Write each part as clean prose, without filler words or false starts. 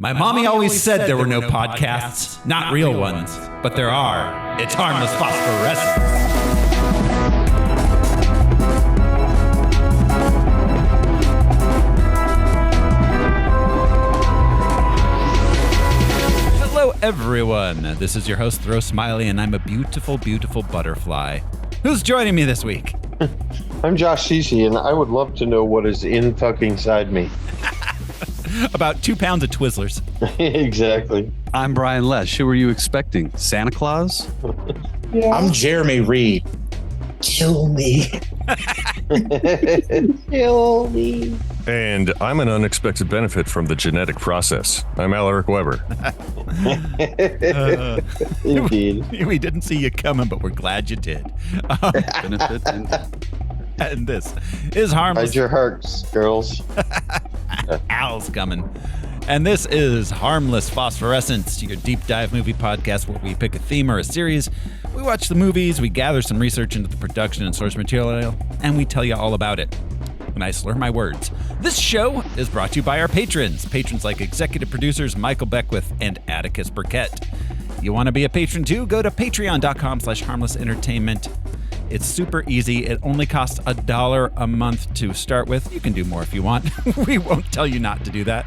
My mommy always said there were no podcasts, not real ones, but there are. It's Harmless Phosphorescence. Hello, everyone. This is your host, Thoreau Smiley, and I'm a beautiful, beautiful butterfly. Who's joining me this week? I'm Josh Cece, and I would love to know what is in fucking inside me. About 2 pounds of Twizzlers. Exactly. I'm Brian Lesh. Who were you expecting? Santa Claus? Yeah. I'm Jeremy Reed. Kill me. Kill me. And I'm an unexpected benefit from the genetic process. I'm Alaric Weber. Indeed. We didn't see you coming, but we're glad you did. Benefit And this is Harmless. Hide your hearts, girls. Al's coming. And this is Harmless Phosphorescence, your deep dive movie podcast where we pick a theme or a series, we watch the movies, we gather some research into the production and source material, and we tell you all about it. When I slur my words. This show is brought to you by our patrons. Patrons like executive producers Michael Beckwith and Atticus Burkett. You want to be a patron too? Go to patreon.com/harmlessentertainment. It's super easy. It only costs $1 a month to start with. You can do more if you want. We won't tell you not to do that.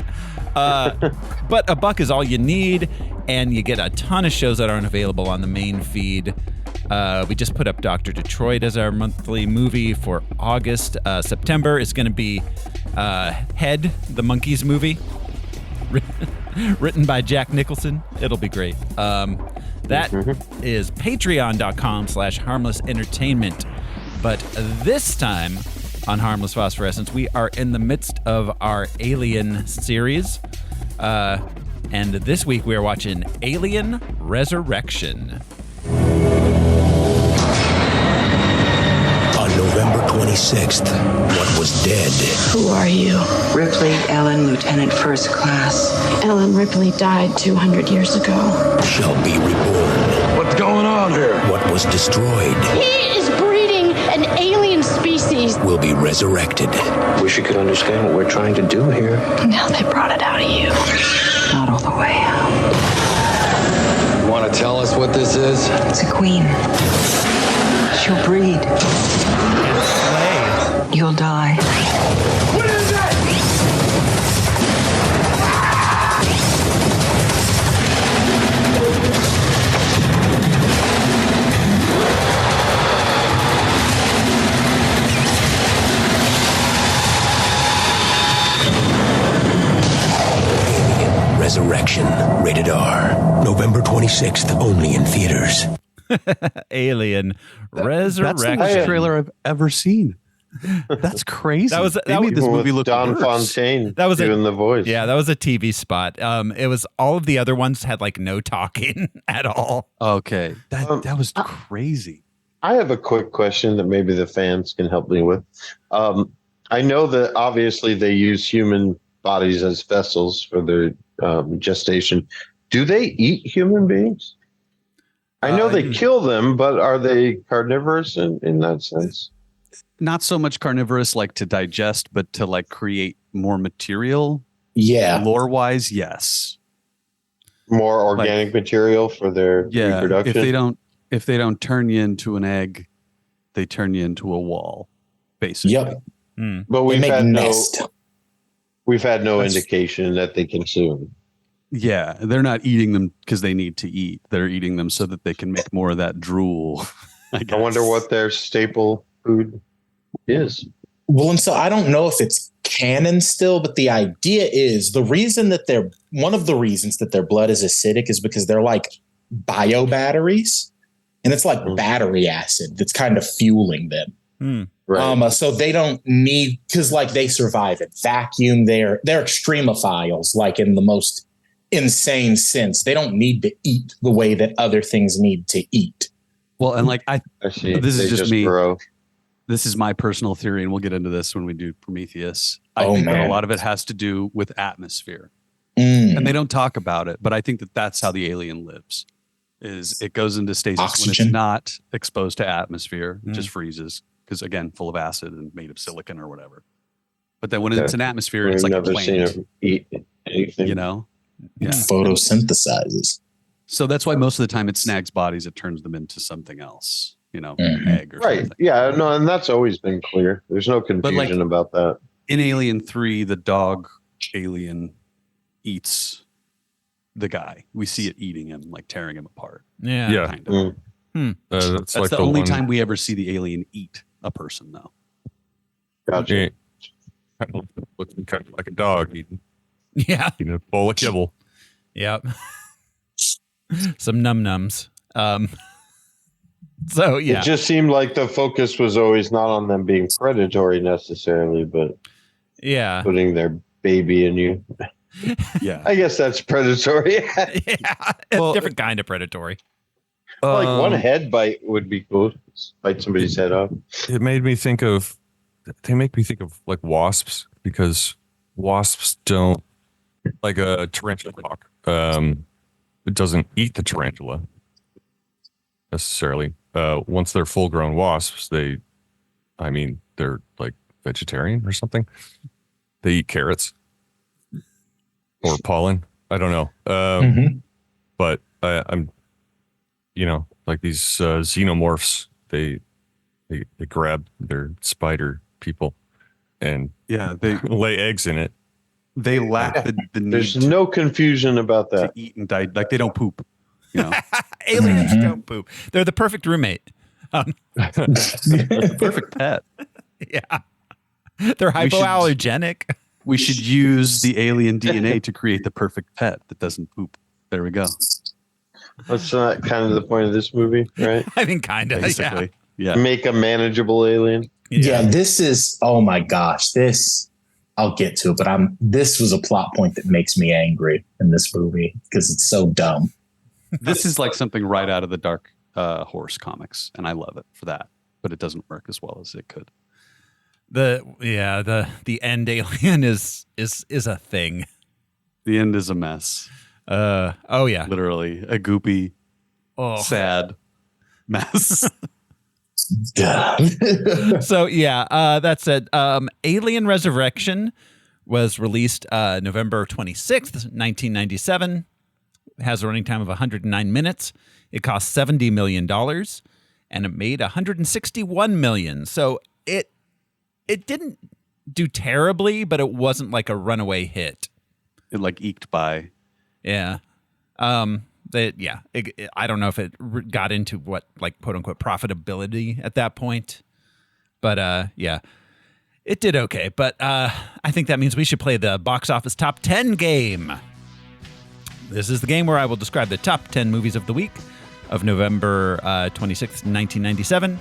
But $1 is all you need, and you get a ton of shows that aren't available on the main feed. We just put up Dr. Detroit as our monthly movie for August. September is going to be Head, the Monkeys movie, written by Jack Nicholson. It'll be great. That is patreon.com/harmlessentertainment. But this time on Harmless Phosphorescence, we are in the midst of our Alien series. And this week we are watching Alien Resurrection. On November 26th, what was dead Who are you? Ripley Ellen, Lieutenant First Class. Ellen Ripley died 200 years ago. shall be reborn. What's going on here? What was destroyed He is breeding an alien species. will be resurrected. Wish you could understand what we're trying to do here. Now they brought it out of you. Not all the way out. You want to tell us what this is? It's a queen. She'll breed. You'll die. What is that? Alien Resurrection. Rated R. November 26th, only in theaters. Alien Resurrection. That's the worst trailer I've ever seen. That's crazy. They made this movie look Don worse. Fontaine That was doing the voice. Yeah, that was a TV spot. It was all of the other ones had like no talking at all. Okay, that was crazy. I have a quick question that maybe the fans can help me with. I know that obviously they use human bodies as vessels for their gestation. Do they eat human beings? I know they kill them, but are they carnivorous in that sense? Not so much carnivorous like to digest, but to like create more material. Yeah. Lore wise, yes. More organic material for their reproduction? If they don't turn you into an egg, they turn you into a wall, basically. Yep. But They make nest. we've had no indication that they consume. Yeah, they're not eating them because they need to eat. They're eating them so that they can make more of that drool. I wonder what their staple food is. Well, and so I don't know if it's canon still, but the idea is one of the reasons that their blood is acidic is because they're like bio batteries, and it's like battery acid that's kind of fueling them. Right. So they don't need, because like they survive in vacuum. They're extremophiles, like in the most insane sense. They don't need to eat the way that other things need to eat. Well, and like this is just me. Grow. This is my personal theory, and we'll get into this when we do Prometheus. I think that a lot of it has to do with atmosphere, and they don't talk about it, but I think that that's how the alien lives. Is it goes into stasis Oxygen. when it's not exposed to atmosphere, it just freezes because again, full of acid and made of silicon or whatever. But then when it's an atmosphere, it's like a never plant. seen him eat anything. You know, photosynthesizes. So that's why most of the time it snags bodies, it turns them into something else, an egg or something. Yeah, no, and that's always been clear. There's no confusion about that. In Alien 3, the dog alien eats the guy. We see it eating him, like tearing him apart. Yeah. Kind of. That's like the only time we ever see the alien eat a person, though. Gotcha. Looking kind of like a dog eating a bowl of kibble. Yep. Some num-nums. So, yeah. It just seemed like the focus was always not on them being predatory necessarily, but putting their baby in you. Yeah. I guess that's predatory. Well, different kind of predatory. Like one head bite would be cool. Bite somebody's head off. They make me think of like wasps, because wasps don't, like a tarantula hawk. It doesn't eat the tarantula necessarily. Once they're full grown wasps, they're like vegetarian or something. They eat carrots or pollen. I don't know. But I'm, like these xenomorphs, they grab their spider people and they lay eggs in it. They lack the need. There's no confusion about that. To eat and die. Like they don't poop. Aliens don't poop. They're the perfect roommate. The perfect pet. Yeah. They're hypoallergenic. We should use the alien DNA to create the perfect pet that doesn't poop. There we go. That's not kind of the point of this movie, right? I mean, kind of. Basically. Yeah. Make a manageable alien. Yeah, this is, oh my gosh, I'll get to it, but this was a plot point that makes me angry in this movie because it's so dumb. This is like something right out of the Dark Horse comics, and I love it for that, but it doesn't work as well as it could. The end alien is a thing. The end is a mess. Literally a goopy, sad mess. So that said, Alien Resurrection was released November 26th, 1997. It has a running time of 109 minutes. It cost $70 million, and it made $161 million. So it didn't do terribly, but it wasn't like a runaway hit. It like eked by. Yeah. I don't know if it got into what, like, quote unquote profitability at that point, but it did okay. But I think that means we should play the box office top 10 game. This is the game where I will describe the top 10 movies of the week of November 26th, 1997.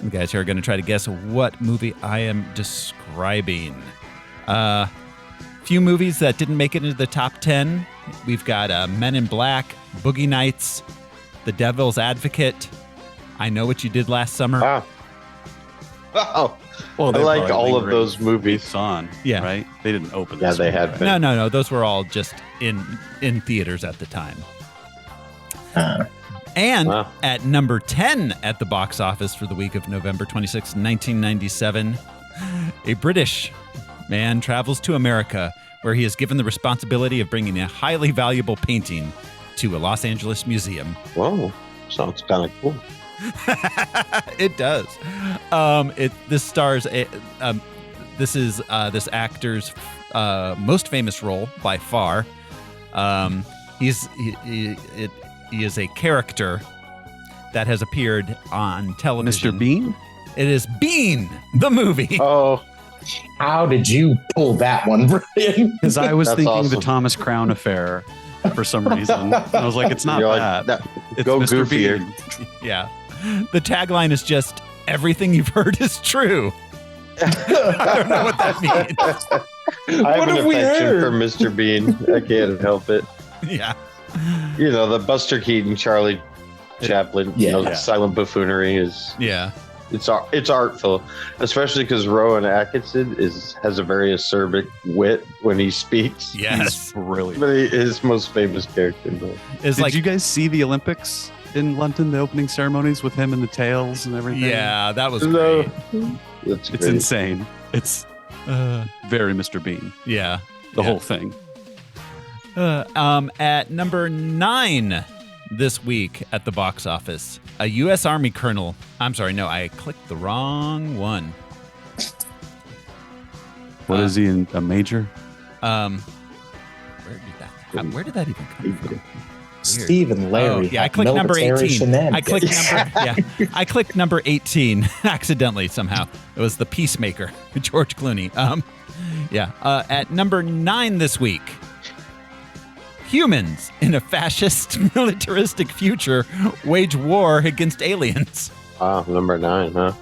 And the guys here are going to try to guess what movie I am describing. Few movies that didn't make it into the top 10. We've got Men in Black, Boogie Nights, The Devil's Advocate, I Know What You Did Last Summer. Wow. Well, I like all of those movies. On, right? They didn't open. Yeah, they had been. No. Those were all just in theaters at the time. At number 10 at the box office for the week of November 26, 1997, a British man travels to America, where he is given the responsibility of bringing a highly valuable painting to a Los Angeles museum. Whoa, sounds kind of cool. It does. This stars. This is this actor's most famous role by far. He is a character that has appeared on television. Mr. Bean? It is Bean, the movie. Oh. How did you pull that one, Brian? Because I was thinking the Thomas Crown Affair for some reason. I was like, it's not that. It's go Mr. goofier. Bean. Yeah. The tagline is just, everything you've heard is true. I don't know what that means. I have an affection for Mr. Bean. I can't help it. Yeah. The Buster Keaton, Charlie Chaplin, silent buffoonery is... Yeah. It's artful, especially because Rowan Atkinson has a very acerbic wit when he speaks. Yes. He's brilliant. But his most famous character. Did you guys see the Olympics in London, the opening ceremonies with him and the tails and everything? Yeah, that was great. It's insane. It's very Mr. Bean. Yeah. The whole thing. At number 9 this week at the box office, a U.S. Army colonel. I'm sorry, no, I clicked the wrong one. What is he in a major? Where did that even come from? Steve and Larry. I clicked number 18. I clicked number 18 accidentally somehow. It was The Peacemaker, George Clooney. At number 9 this week, humans in a fascist militaristic future wage war against aliens. Wow, number 9, huh?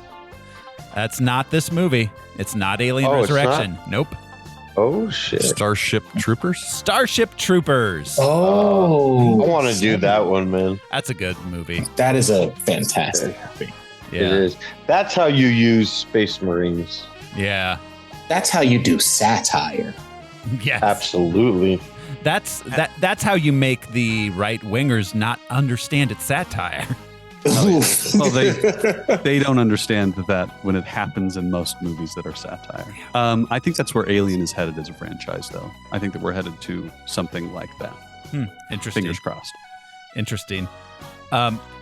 That's not this movie. It's not Alien Resurrection. Nope. Oh, shit. Starship Troopers? Starship Troopers. Oh. I want to do that one, man. That's a good movie. That is a fantastic movie. Yeah. It is. That's how you use Space Marines. Yeah. That's how you do satire. Yes. Absolutely. That's how you make the right wingers not understand its satire. Well, they don't understand that when it happens in most movies that are satire. I think that's where Alien is headed as a franchise, though. I think that we're headed to something like that. Interesting. Fingers crossed. Interesting.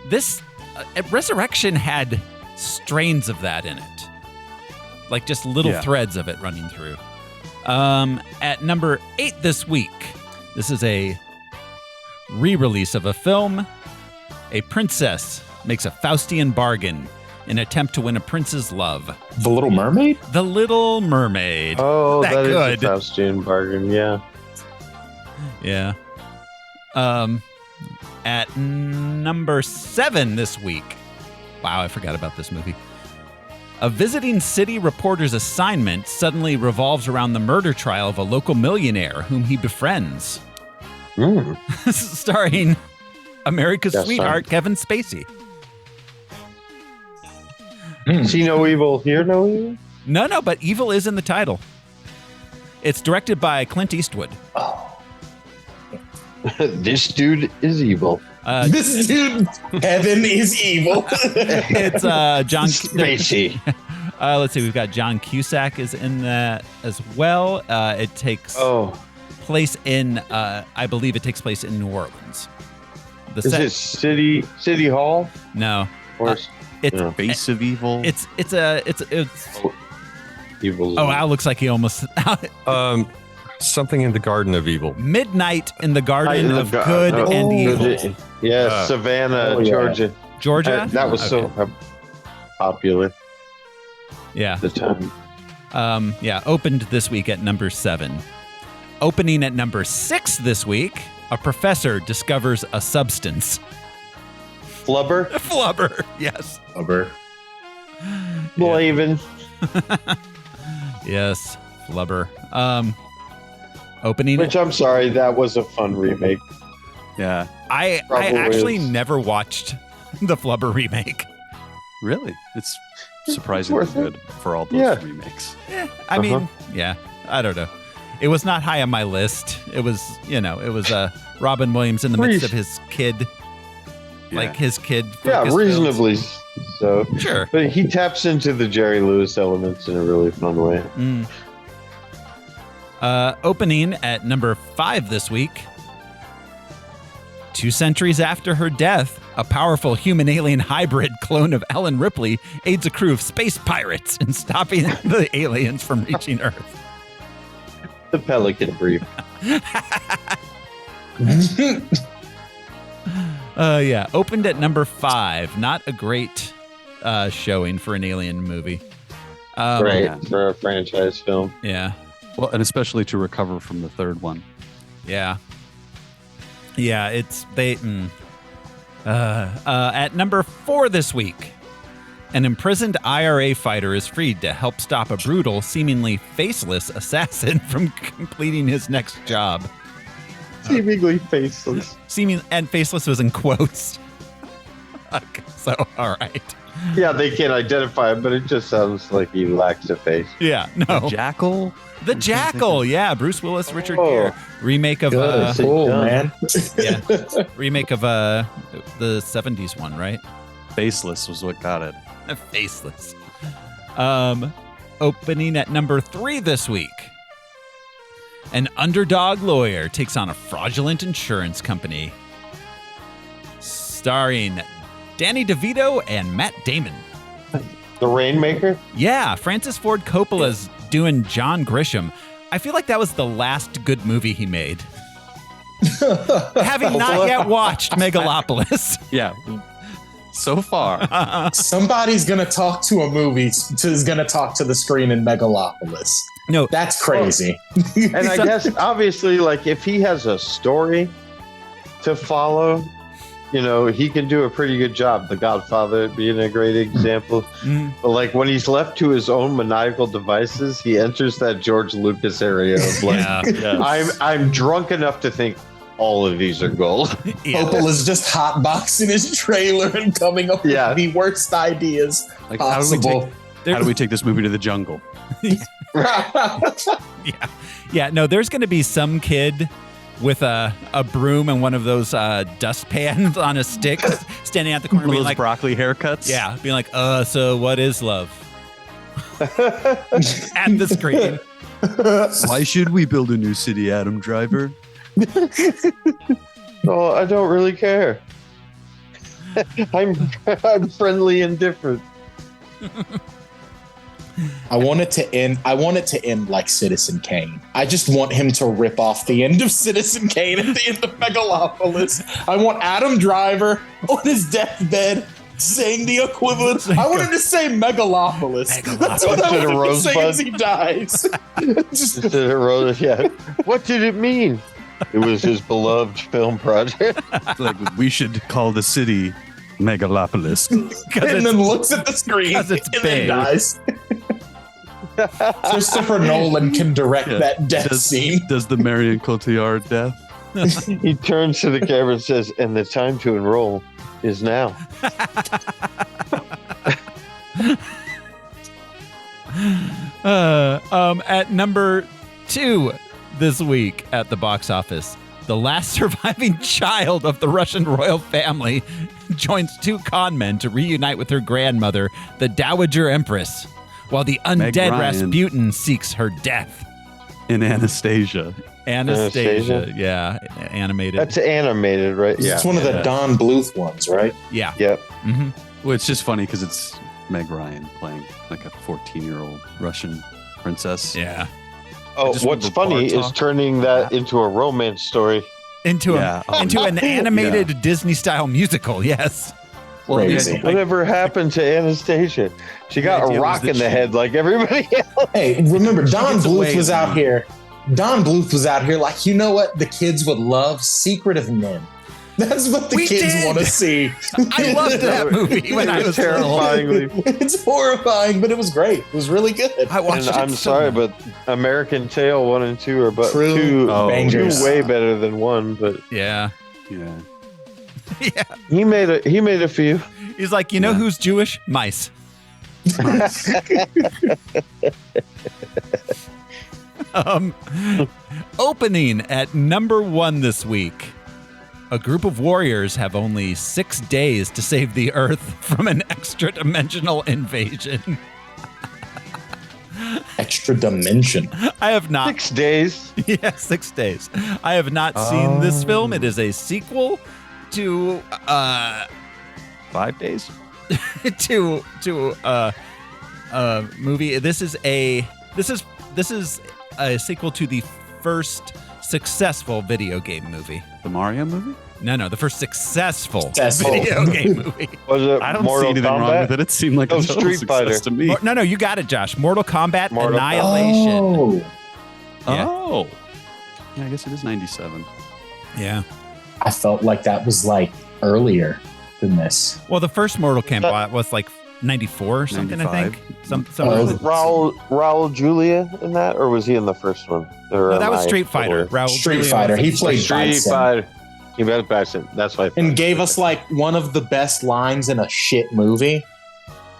This Resurrection had strains of that in it, like just little threads of it running through. At number 8 this week, this is a re-release of a film. A princess makes a Faustian bargain in an attempt to win a prince's love. The Little Mermaid? The Little Mermaid. Oh, that good. is a Faustian bargain, yeah. Yeah. At number 7 this week. Wow, I forgot about this movie. A visiting city reporter's assignment suddenly revolves around the murder trial of a local millionaire whom he befriends. Starring America's sweetheart, Kevin Spacey. See no evil, hear no evil? No, but evil is in the title. It's directed by Clint Eastwood. Oh. This dude is evil. This dude, Kevin, is evil. It's John Spacey. Let's see, we've got John Cusack is in that as well. It takes place in, I believe it takes place in New Orleans. Is it City Hall? No. Or it's Face of Evil. It's Evil. Oh, Al looks like he almost Something in the Garden of Evil. Midnight in the Garden of Good and Evil. Yes, Savannah, Georgia. Georgia? That was so popular. Yeah. At the time. Opened this week at number 7. Opening at number 6 this week, a professor discovers a substance. Flubber? Flubber, yes. Flubber. Blaven. Yes, Flubber. Opening. Which I'm sorry, that was a fun remake. Yeah. I actually never watched the Flubber remake. Really? It's surprisingly good for all those remakes. I mean, I don't know. It was not high on my list. It was, Robin Williams in the midst of his kid. Like his kid. Yeah, reasonably so. Sure. But he taps into the Jerry Lewis elements in a really fun way. Opening at number 5 this week. 2 centuries after her death, a powerful human-alien hybrid clone of Ellen Ripley aids a crew of space pirates in stopping the aliens from reaching Earth. The Pelican Brief. Opened at number 5. Not a great showing for an alien movie. For a franchise film. Yeah. Well, and especially to recover from the third one. Yeah. Yeah, at number 4 this week, an imprisoned IRA fighter is freed to help stop a brutal, seemingly faceless assassin from completing his next job. Seemingly faceless. And faceless was in quotes. So, all right. Yeah, they can't identify him, but it just sounds like he lacks a face. Yeah, no. Jackal? The Jackal, yeah. Bruce Willis, Richard Gere. Remake of... cool, man. Yeah. Remake of the 70s one, right? Faceless was what got it. Faceless. Opening at number 3 this week. An underdog lawyer takes on a fraudulent insurance company. Starring Danny DeVito and Matt Damon. The Rainmaker? Yeah, Francis Ford Coppola's doing John Grisham. I feel like that was the last good movie he made. Having not yet watched Megalopolis. Yeah. So far. Somebody's going to talk to a movie, is going to talk to the screen in Megalopolis. No. That's crazy. And I guess, obviously, like, if he has a story to follow, you know, he can do a pretty good job. The Godfather being a great example. But, like, when he's left to his own maniacal devices, he enters that George Lucas area of, like, I'm drunk enough to think all of these are gold. Coppola's just hotboxing his trailer and coming up with the worst ideas possible. How do we take this movie to the jungle? Yeah, no, there's going to be some kid with a broom and one of those dustpans on a stick standing at the corner. One of being those like, broccoli haircuts? Yeah, being like, so what is love? At the screen. Why should we build a new city, Adam Driver? Oh, I don't really care. I'm friendly and different. I want it to end like Citizen Kane. I just want him to rip off the end of Citizen Kane at the end of Megalopolis. I want Adam Driver on his deathbed saying the equivalent. I want him to say Megalopolis. That's what I want him to say as he dies. What did it mean? It was his beloved film project. Like, we should call the city Megalopolis. And then looks at the screen and then dies. Christopher Nolan can direct that death scene. Does the Marion Cotillard death? He turns to the camera and says, and the time to enroll is now. At number 2 this week at the box office, the last surviving child of the Russian royal family joins 2 con men to reunite with her grandmother, the Dowager Empress, while the undead Rasputin seeks her death. In Anastasia. Anastasia, yeah, animated. That's animated, right? It's one of the Don Bluth ones, right? Yeah. Yep. Mm-hmm. Well, it's just funny because it's Meg Ryan playing like a 14-year-old Russian princess. Yeah. Oh, what's funny is turning that into a romance story. Into an animated Disney-style musical, yes. Well, whatever happened to Anastasia? She got a rock in the head like everybody else. Hey, remember, Don Bluth was out here. Don Bluth was out here like, you know what? The kids would love Secret of Men. That's what the kids want to see. I loved that movie when I was terrifyingly. It's horrifying, but it was great. It was really good. I watched it. I'm sorry, but American Tail 1 and 2 are but two way better than 1. But yeah. He made a few. He's like, you know who's Jewish? Mice. Opening at number 1 this week. A group of warriors have only 6 days to save the Earth from an extra-dimensional invasion. Extra dimension. I have not. 6 days? Yeah, 6 days. I have not seen this film. It is a sequel to 5 days? to a movie. This is a sequel to the first successful video game movie. The Mario movie? No, the first successful video game movie. Was it I don't Mortal see anything Kombat? wrong with it. It seemed like a total Street success Fighter. to me. No, you got it, Josh. Mortal Kombat Annihilation. Oh. Yeah, I guess it is 97. Yeah. I felt like that was like earlier than this. Well, the first Mortal Kombat was like 94 or something, 95. I think. Was Raul Julia in that, or was he in the first one? No, that was Street Fighter. Street Fighter. He played Street Fighter. He played Bison. That's why. And gave us like one of the best lines in a shit movie.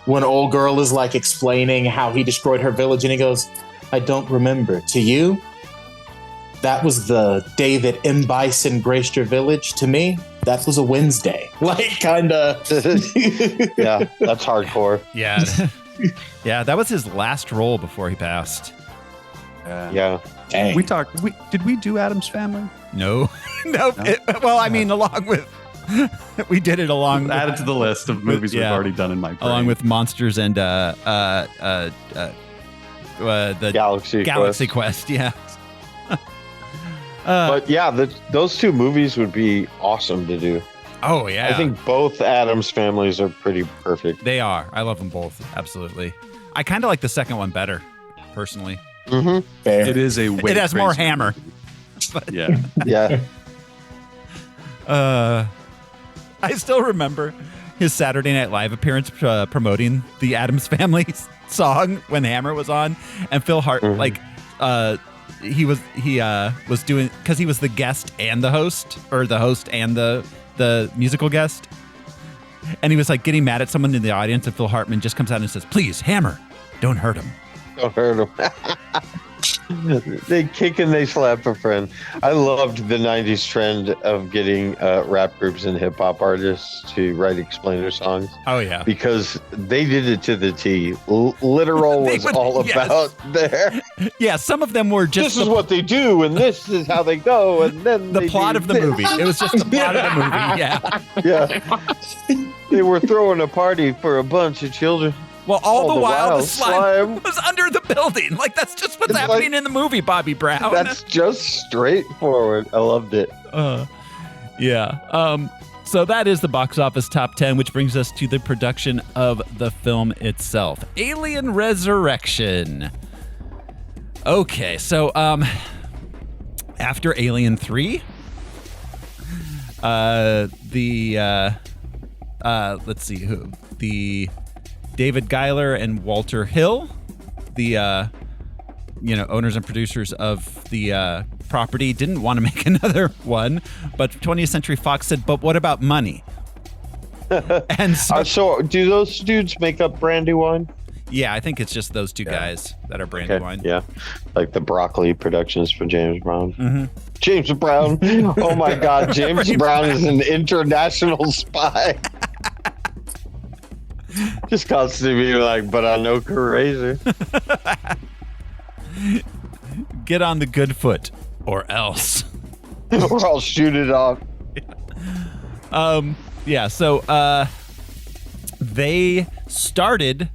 When old girl is like explaining how he destroyed her village, and he goes, "I don't remember. To you, that was the day that M. Bison graced your village. To me, that was a Wednesday." Like, kind of. Yeah, that's hardcore. Yeah. Yeah, that was his last role before he passed. Yeah. Dang. Did we do Addams Family? No. No. Well, I mean, along with, we did it along. Added to the list of movies we've already done in my brain. Along with Monsters and the Galaxy Quest. Yeah. But yeah, those two movies would be awesome to do. Oh, yeah. I think both Addams Families are pretty perfect. They are. I love them both. Absolutely. I kind of like the second one better, personally. Mm-hmm. It is a way It has more hammer. But, yeah. Yeah. I still remember his Saturday Night Live appearance promoting the Addams Family song when Hammer was on, and Phil Hart he was doing, because he was the guest and the host, or the host and the musical guest, and he was like getting mad at someone in the audience, and Phil Hartman just comes out and says, "Please, Hammer, don't hurt him." Don't hurt him. They kick and they slap a friend. I loved the 90s trend of getting rap groups and hip hop artists to write explainer songs. Oh, yeah. Because they did it to the T. Literal was all about there. Yeah, some of them were just. This is what they do, and this is how they go, and then the plot of the movie. It was just the plot of the movie. Yeah. Yeah. They were throwing a party for a bunch of children. Well, all the while, the slime was under the building. Like, that's just what's happening in the movie, Bobby Brown. That's just straightforward. I loved it. Yeah. So that is the box office top 10, which brings us to the production of the film itself. Alien Resurrection. Okay, so after Alien 3, let's see who the David Giler and Walter Hill, the owners and producers of the property, didn't want to make another one, but 20th Century Fox said, "But what about money?" And so do those dudes make up Brandywine? Yeah, I think it's just those two guys that are Brandywine. Yeah, like the Broccoli Productions for James Brown. Mm-hmm. James Brown. Oh my God, James Brown is an international spy. Just constantly being like, but I know crazy. Get on the good foot, or else. Or I'll shoot it off. So they started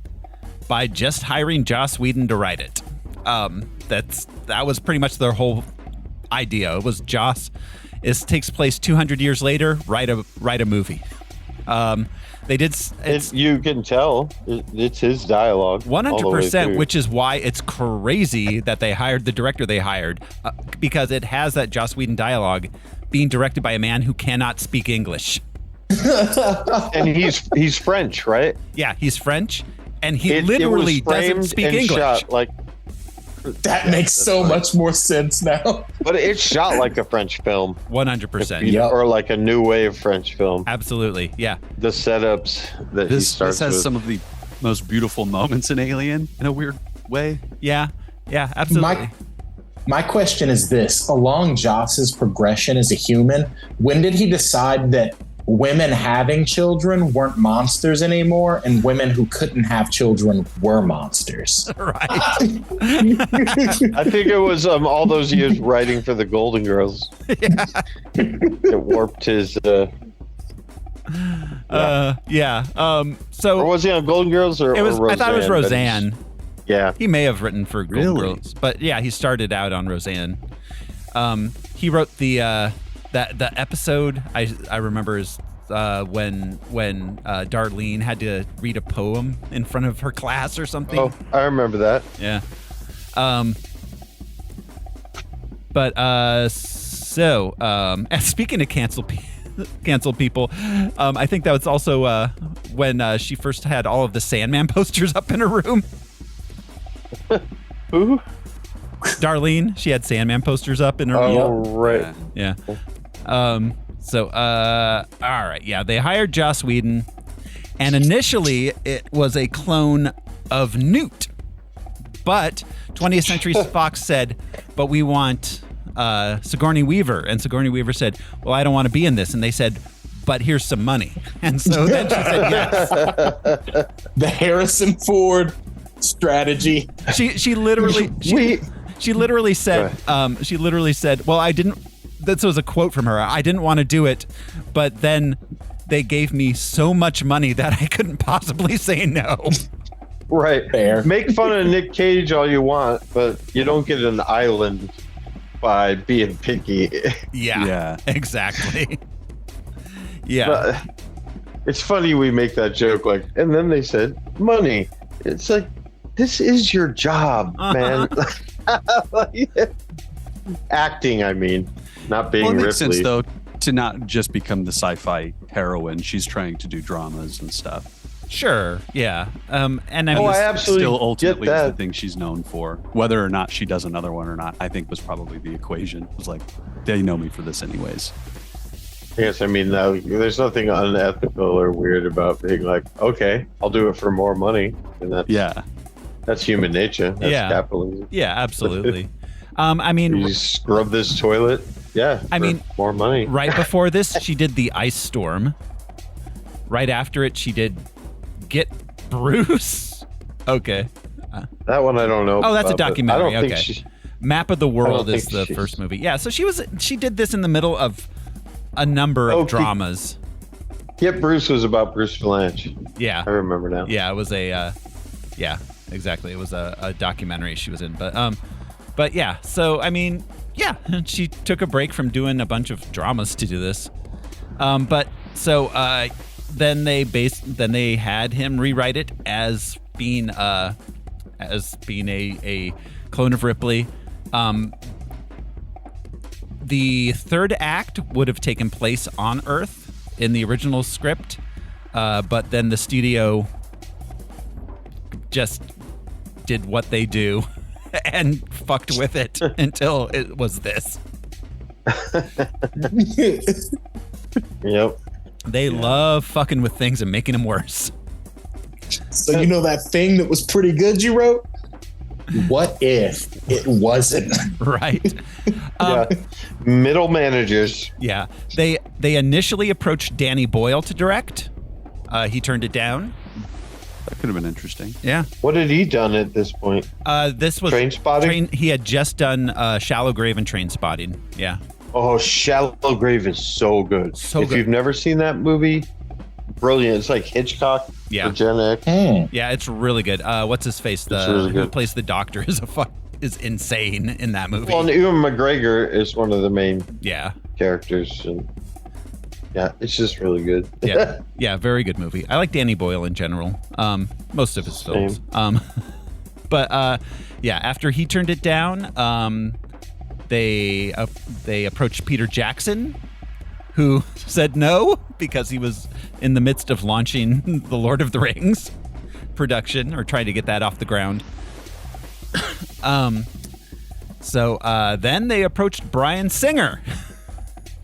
by just hiring Joss Whedon to write it. That was pretty much their whole idea. It was Joss. It takes place 200 years later. Write a movie. They did. You can tell it's his dialogue. 100%, which is why it's crazy that they hired the director they hired, because it has that Joss Whedon dialogue being directed by a man who cannot speak English. And he's French, right? Yeah, he's French, and he literally doesn't speak English. Shot that makes so much more sense now. But it's shot like a French film. 100%. Or like a new wave French film. Absolutely, yeah. The setups that he starts This has with. some of the most beautiful moments in Alien in a weird way. Yeah, absolutely. My question is this. Along Joss's progression as a human, when did he decide that women having children weren't monsters anymore, and women who couldn't have children were monsters? Right. I think it was all those years writing for the Golden Girls. Yeah. It warped his. So or was he on Golden Girls or Roseanne? I thought it was Roseanne. Yeah. He may have written for Golden Girls, but yeah, he started out on Roseanne. He wrote the episode I remember is when Darlene had to read a poem in front of her class or something. Oh, I remember that. Yeah. Speaking of cancel people, I think that was also when she first had all of the Sandman posters up in her room. Who? Darlene, she had Sandman posters up in her room. Oh, right. Yeah. All right. Yeah, they hired Joss Whedon, and initially it was a clone of Newt, but 20th Century Fox said, "But we want Sigourney Weaver," and Sigourney Weaver said, "Well, I don't want to be in this," and they said, "But here's some money," and so then she said yes. The Harrison Ford strategy. She literally She literally said, well, I didn't, this was a quote from her. I didn't want to do it, but then they gave me so much money that I couldn't possibly say no. Right. Fair. Make fun of Nick Cage all you want, but you don't get an island by being picky. Yeah. Exactly. Yeah. But it's funny we make that joke, like, and then they said money. It's like, this is your job, man. Acting, I mean, not being Well, it makes Ripley. sense though to not just become the sci-fi heroine. She's trying to do dramas and stuff. Sure. Yeah. And I mean, I absolutely still ultimately get is that. the thing she's known for. Whether or not she does another one or not, I think was probably the equation. It was like, they know me for this anyways. Yes, I mean, there's nothing unethical or weird about being like, okay, I'll do it for more money, and that's human nature. That's capitalism. Yeah, absolutely. I mean, you scrub this toilet. Yeah, I mean, more money. Right before this, she did The Ice Storm. Right after it, she did Get Bruce. Okay. That one I don't know. Oh, that's a documentary. I don't okay. think Map of the World is the first movie. Yeah, so she did this in the middle of a number of dramas. Get Bruce was about Bruce Valanche. Yeah. I remember now. Yeah, it was yeah, exactly. It was a documentary she was in. But yeah, so I mean, yeah, she took a break from doing a bunch of dramas to do this. Then they had him rewrite it as being a clone of Ripley. The third act would have taken place on Earth in the original script, but then the studio just did what they do and fucked with it until it was this. Yep. They love fucking with things and making them worse. So you know that thing that was pretty good you wrote? What if it wasn't? Right. Middle managers. Yeah. They initially approached Danny Boyle to direct. He turned it down. That could have been interesting. Yeah. What had he done at this point? This was Train Spotting? He had just done Shallow Grave and Train Spotting. Yeah. Oh, Shallow Grave is so good. If you've never seen that movie, brilliant. It's like Hitchcock for Gen X. Yeah, it's really good. What's his face? Who plays the doctor is insane in that movie. Well, and Ewan McGregor is one of the main characters. And yeah, it's just really good. Yeah, very good movie. I like Danny Boyle in general. Most of his films. After he turned it down, they approached Peter Jackson, who said no because he was in the midst of launching the Lord of the Rings production or trying to get that off the ground. Then they approached Bryan Singer,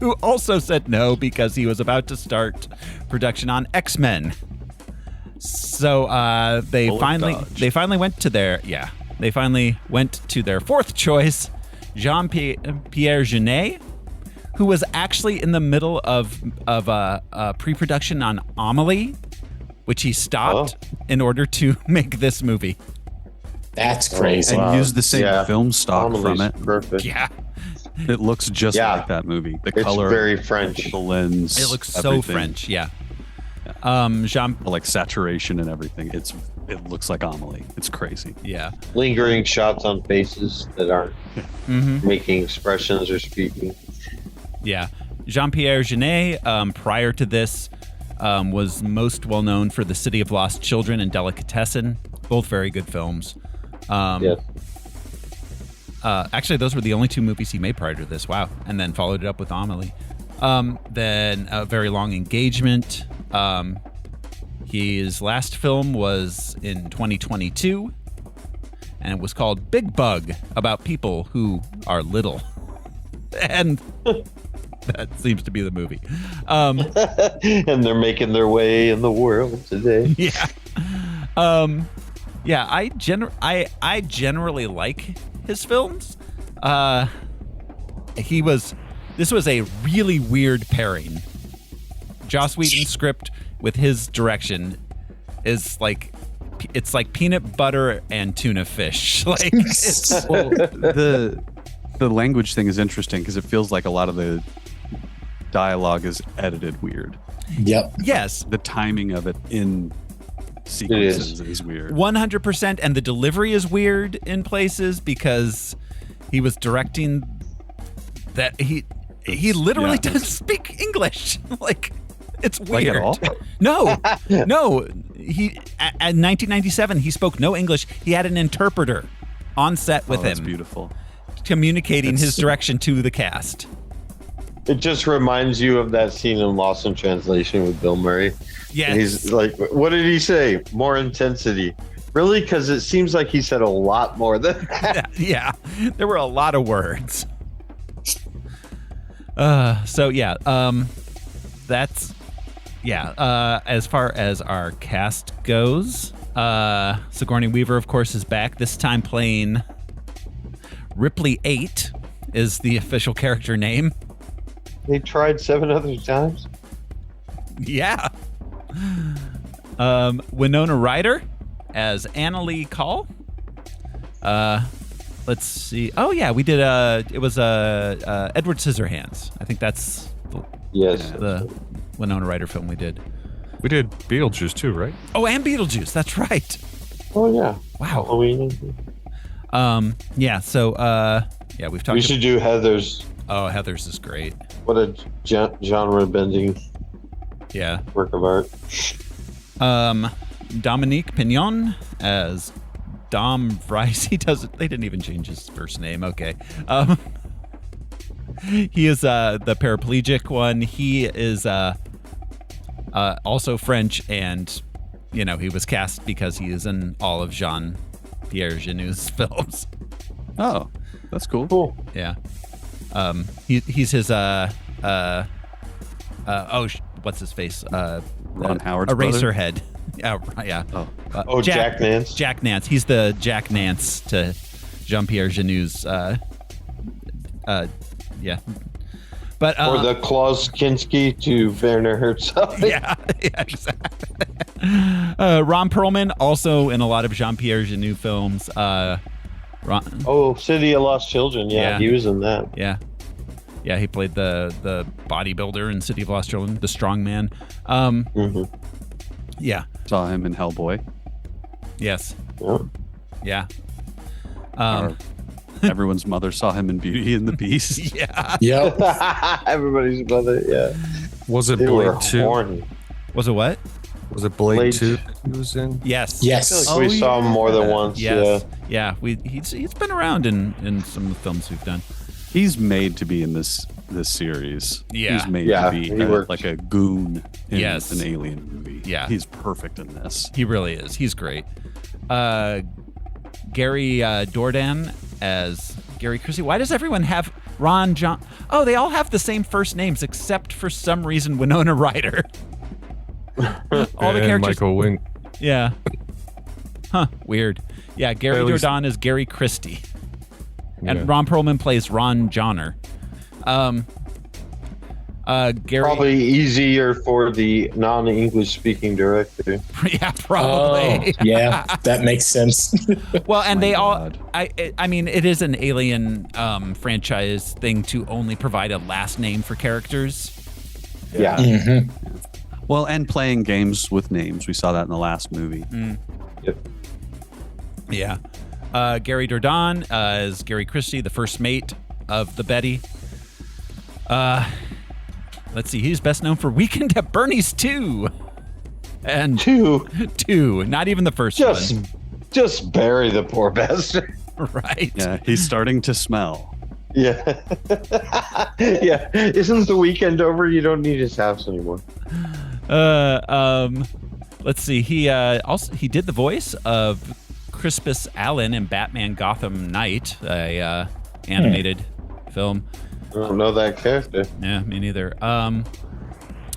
who also said no because he was about to start production on X-Men. So they finally went to their fourth choice, Jean-Pierre Jeunet, who was actually in the middle of pre-production on Amelie, which he stopped in order to make this movie. That's crazy. And use the same film stock Amelie's from it. Perfect. Yeah. It looks just like that movie. The color, it's very French. The lens. It looks so French. Yeah. Like saturation and everything. It looks like Amelie. It's crazy. Yeah. Lingering shots on faces that aren't making expressions or speaking. Yeah. Jean-Pierre Jeunet, prior to this, was most well known for The City of Lost Children and Delicatessen. Both very good films. Actually, those were the only two movies he made prior to this. Wow. And then followed it up with Amelie. Then A Very Long Engagement. His last film was in 2022, and it was called Big Bug, about people who are little. And that seems to be the movie. And they're making their way in the world today. Yeah. I generally like his films. This was a really weird pairing. Joss Whedon's script with his direction is like it's like peanut butter and tuna fish. Like it's Well, the language thing is interesting because it feels like a lot of the dialogue is edited weird. Yep. yes, The timing of it in sequences is weird. 100%, and the delivery is weird in places because he was directing that he literally doesn't speak English. Like it's weird. Like at all? No. He in 1997 he spoke no English. He had an interpreter on set with That's him, beautiful. communicating his direction to the cast. It just reminds you of that scene in Lost in Translation with Bill Murray. Yes. He's like, what did he say? More intensity. Really? Because it seems like he said a lot more than that. Yeah, there were a lot of words. That's as far as our cast goes, Sigourney Weaver, of course, is back, this time playing Ripley 8 is the official character name. They tried 7 other times. Yeah. Winona Ryder as Annalee Call. Let's see. Oh yeah, we did. It was Edward Scissorhands. I think that's the Winona Ryder film we did. We did Beetlejuice too, right? Oh, and Beetlejuice. That's right. Oh yeah. Wow. Halloween. Yeah. So we've talked. We should do Heathers. Oh, Heathers is great. What a genre-bending work of art. Dominique Pignon as Dom Rice. They didn't even change his first name. Okay. He is the paraplegic one. He is also French, and he was cast because he is in all of Jean-Pierre Genou's films. Oh, that's cool. Cool. Yeah. He's his what's his face? Ron Howard's Eraserhead. Yeah. Oh, Jack Nance. Jack Nance. He's the Jack Nance to Jean-Pierre Genou's. Yeah. But or the Klaus Kinski to Werner Herzog. Yeah, exactly. Ron Perlman, also in a lot of Jean-Pierre Genou films. City of Lost Children. Yeah, he was in that. Yeah, he played the bodybuilder in City of Lost Children, the strong man. Yeah. Saw him in Hellboy. Yes. Yeah. Yeah. Everyone's mother saw him in Beauty and the Beast. Yeah. Yep. Everybody's mother. Yeah. Was it They were Blade 2? horny. Was it what? Was it Blade Blade 2 he was in? Yes. Yes. I feel like we saw him more than once. Yes. Yeah. He's been around in some of the films we've done. He's made to be in this series. Yeah. He's made Yeah, to be he works. like a goon in Yes. an alien movie. Yeah. He's perfect in this. He really is. He's great. Gary Dordan as Gary Christie. Why does everyone have Ron John? Oh, they all have the same first names except for some reason Winona Ryder. All the And characters. Michael Wing. Yeah. Huh. Weird. Yeah. Gary At least- Dordan is Gary Christie, and Yeah. Ron Perlman plays Ron Johnner. Gary. Probably easier for the non-English speaking director. Yeah, probably. Oh, yeah, that makes sense. Well, and they God. all. I mean, it is an Alien franchise thing to only provide a last name for characters. Yeah. Mhm. Well, and playing games with names. We saw that in the last movie. Yep. Yeah. Gary Dordan is Gary Christie, the first mate of the Betty. Let's see. He's best known for Weekend at Bernie's 2. And Two. Not even the first one. Just bury the poor bastard. Right. Yeah, he's starting to smell. Yeah. Yeah. Isn't the weekend over? You don't need his house anymore. Let's see. He did the voice of Crispus Allen in Batman Gotham Knight, a animated film. I don't know that character. Yeah, me neither.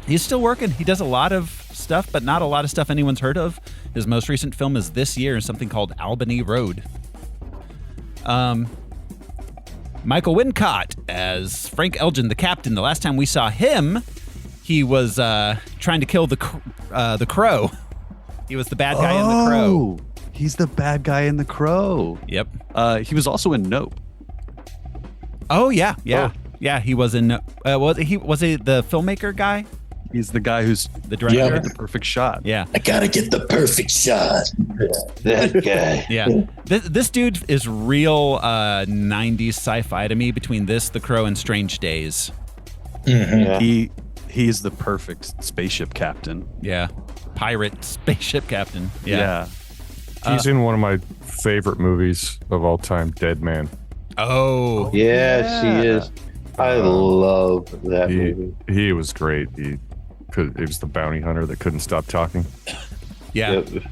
He's still working. He does a lot of stuff, but not a lot of stuff anyone's heard of. His most recent film is this year, something called Albany Road. Michael Wincott as Frank Elgin, the captain. The last time we saw him, he was trying to kill the crow He was the bad guy in The Crow. He's the bad guy in The Crow. Yep. He was also in Nope. Oh yeah. He was in. Was he the filmmaker guy? He's the guy who's the director. The perfect shot. Yeah. I gotta get the perfect shot. That guy. Yeah. This dude is real 90s sci-fi to me. Between this, The Crow, and Strange Days. Mm-hmm. Yeah. He is the perfect spaceship captain. Yeah. Pirate spaceship captain. Yeah. He's in one of my favorite movies of all time, Dead Man. Oh. Yes, he is. I love that movie. He was great. He was the bounty hunter that couldn't stop talking. Yeah. Yep.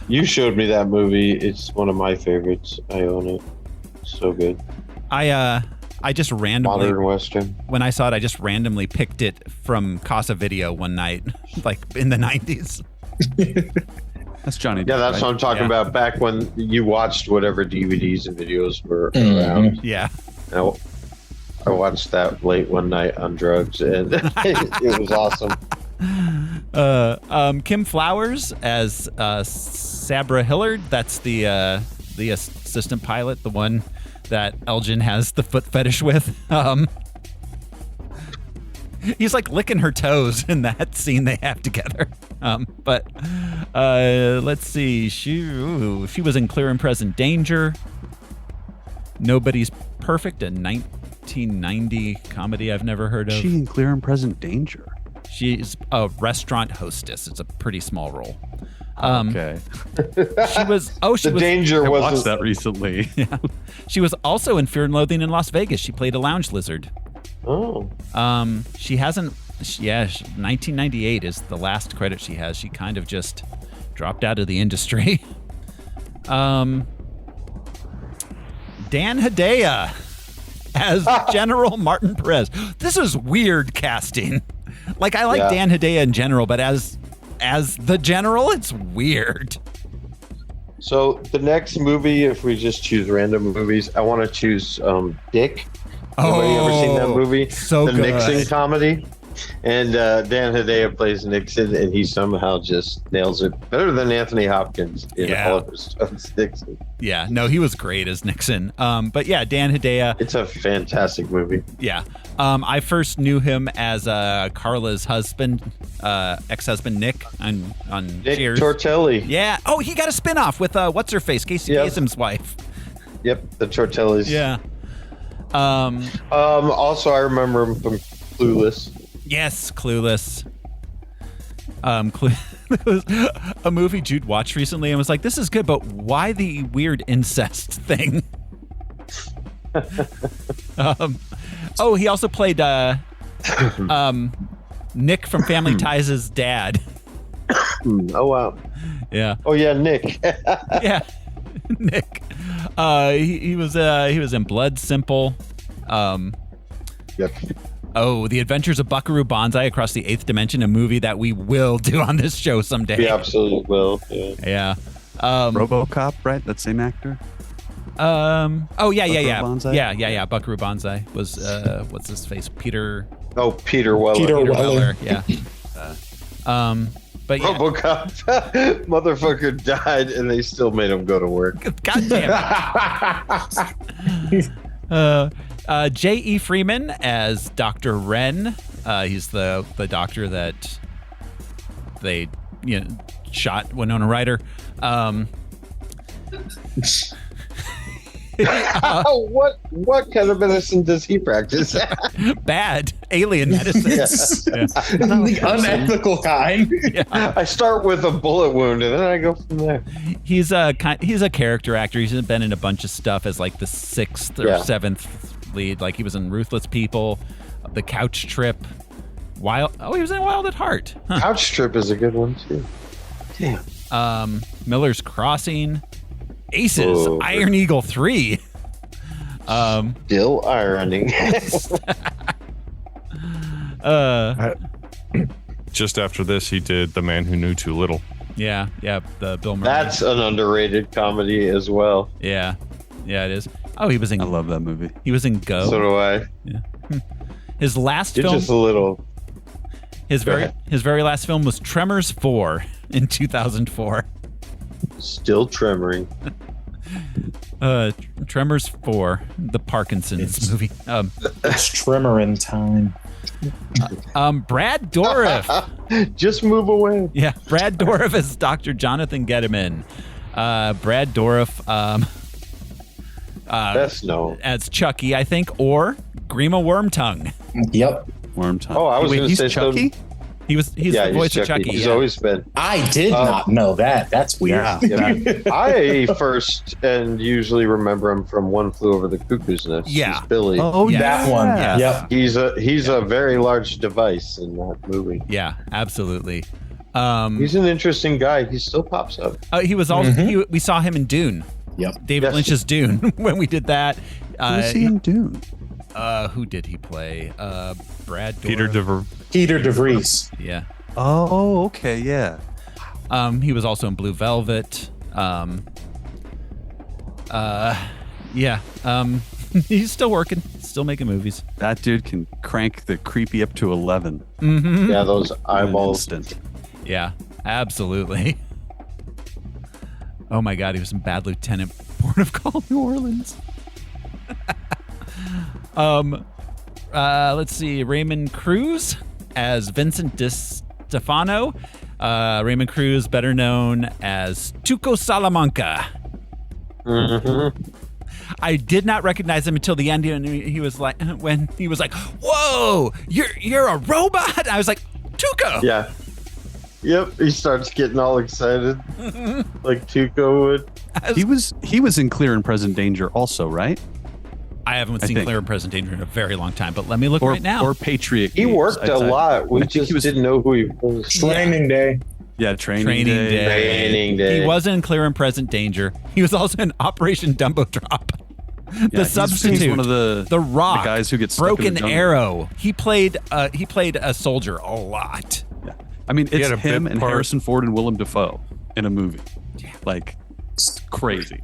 You showed me that movie. It's one of my favorites. I own it. So good. I just randomly Modern Western. When I saw it, I just randomly picked it from Casa Video one night, like in the 90s. That's Johnny. Yeah, that's what I'm talking about. Back when you watched whatever DVDs and videos were around. Yeah. I watched that late one night on drugs, and it was awesome. Kim Flowers as Sabra Hillard. That's the assistant pilot, the one that Elgin has the foot fetish with. He's like licking her toes in that scene they have together. But let's see. She was in Clear and Present Danger. Nobody's Perfect, a 1990 comedy I've never heard of. She in Clear and Present Danger. She's a restaurant hostess. It's a pretty small role. Okay. Danger I was watched that recently. Yeah. She was also in Fear and Loathing in Las Vegas. She played a lounge lizard. Oh. She hasn't. 1998 is the last credit she has. She kind of just dropped out of the industry. Dan Hedaya as General Martin Perez. This is weird casting. Like, I like Dan Hedaya in general, but as the general, it's weird. So the next movie, if we just choose random movies, I want to choose Dick. Anybody ever seen that movie? So the good. Nixon comedy. And Dan Hedaya plays Nixon, and he somehow just nails it better than Anthony Hopkins in all of his stuff as Nixon. Yeah, no, he was great as Nixon. But yeah, Dan Hedaya. It's a fantastic movie. Yeah. I first knew him as Carla's husband, ex-husband Nick on Nick Cheers. Tortelli. Yeah. Oh, he got a spinoff with what's-her-face, Casey Kasem's wife. Yep, the Tortellis. Yeah. Also, I remember him from Clueless. Yes, Clueless. It was a movie Jude watched recently and was like, this is good, but why the weird incest thing? He also played Nick from Family Ties' dad. Oh, wow. Yeah. Oh, yeah, Nick. Yeah, Nick. He was in Blood Simple. Yep. Oh, The Adventures of Buckaroo Banzai Across the Eighth Dimension, a movie that we will do on this show someday. We absolutely will. Yeah. RoboCop, right? That same actor. Yeah. Banzai? Yeah. Buckaroo Banzai was what's his face? Peter. Oh, Peter Weller. Peter Weller. Yeah. But yeah. RoboCop, motherfucker died, and they still made him go to work. God damn it. J.E. Freeman as Dr. Wren. He's the doctor that they shot Winona Ryder. What kind of medicine does he practice? Bad alien medicine. Yes. Yeah. The unethical kind. Yeah. I start with a bullet wound and then I go from there. He's a character actor. He's been in a bunch of stuff as like the sixth or seventh lead. Like he was in Ruthless People, The Couch Trip, he was in Wild at Heart. Huh. Couch Trip is a good one too. Damn. Miller's Crossing, Aces, Iron Eagle 3. Still ironing. Just after this, he did The Man Who Knew Too Little. Yeah, the Bill Murray. That's an underrated comedy as well. Yeah, it is. Oh, he was in. I love that movie. He was in Go. So do I. Yeah. His last It's film. just a little. His very last film was Tremors 4 in 2004. Still tremoring. Tremors 4, the Parkinson's movie. It's tremoring time. Brad Dourif. Just move away. Yeah, Brad Dourif as Dr. Jonathan Gettiman. Brad Dourif Best known as Chucky, I think, or Grima Wormtongue. Yep. Wormtongue. Oh, I was Wait, going to he's say Chucky? He's the voice of Chucky. He's always been. I did not know that. That's weird. Yeah. I first and usually remember him from One Flew Over the Cuckoo's Nest. Yeah. He's Billy. Oh, yeah. That one. Yes. Yep. He's a very large device in that movie. Yeah, absolutely. He's an interesting guy. He still pops up. He was also we saw him in Dune. Yep. David Lynch's Dune when we did that. Who was he in Dune? Who did he play? Brad Peter Dourif. Peter DeVries. Yeah. Oh, okay, yeah. He was also in Blue Velvet. He's still working, still making movies. That dude can crank the creepy up to 11. Mm-hmm. Yeah, those eyeballs. Yeah, absolutely. Oh my God, he was in Bad Lieutenant, Port of Call, New Orleans. Let's see, Raymond Cruz as Vincent Stefano. Raymond Cruz, better known as Tuco Salamanca. Mm-hmm. I did not recognize him until the end. And he was like, when he was like, "Whoa, you're a robot!" I was like, "Tuco." Yeah. Yep. He starts getting all excited, like Tuco would. He was in Clear and Present Danger also, right? I haven't seen Clear and Present Danger in a very long time, but let me look right now. Or Patriot. He worked a lot. We just didn't know who he was. Training Day. Yeah, Training Day. Training Day. He was in Clear and Present Danger. He was also in Operation Dumbo Drop. The Substitute. He's one of the Rock. The guys who get stuck in the Broken jungle. Arrow. He played a soldier a lot. Yeah. I mean, it's had a him bit and part- Harrison Ford and Willem Dafoe in a movie. Like, it's crazy.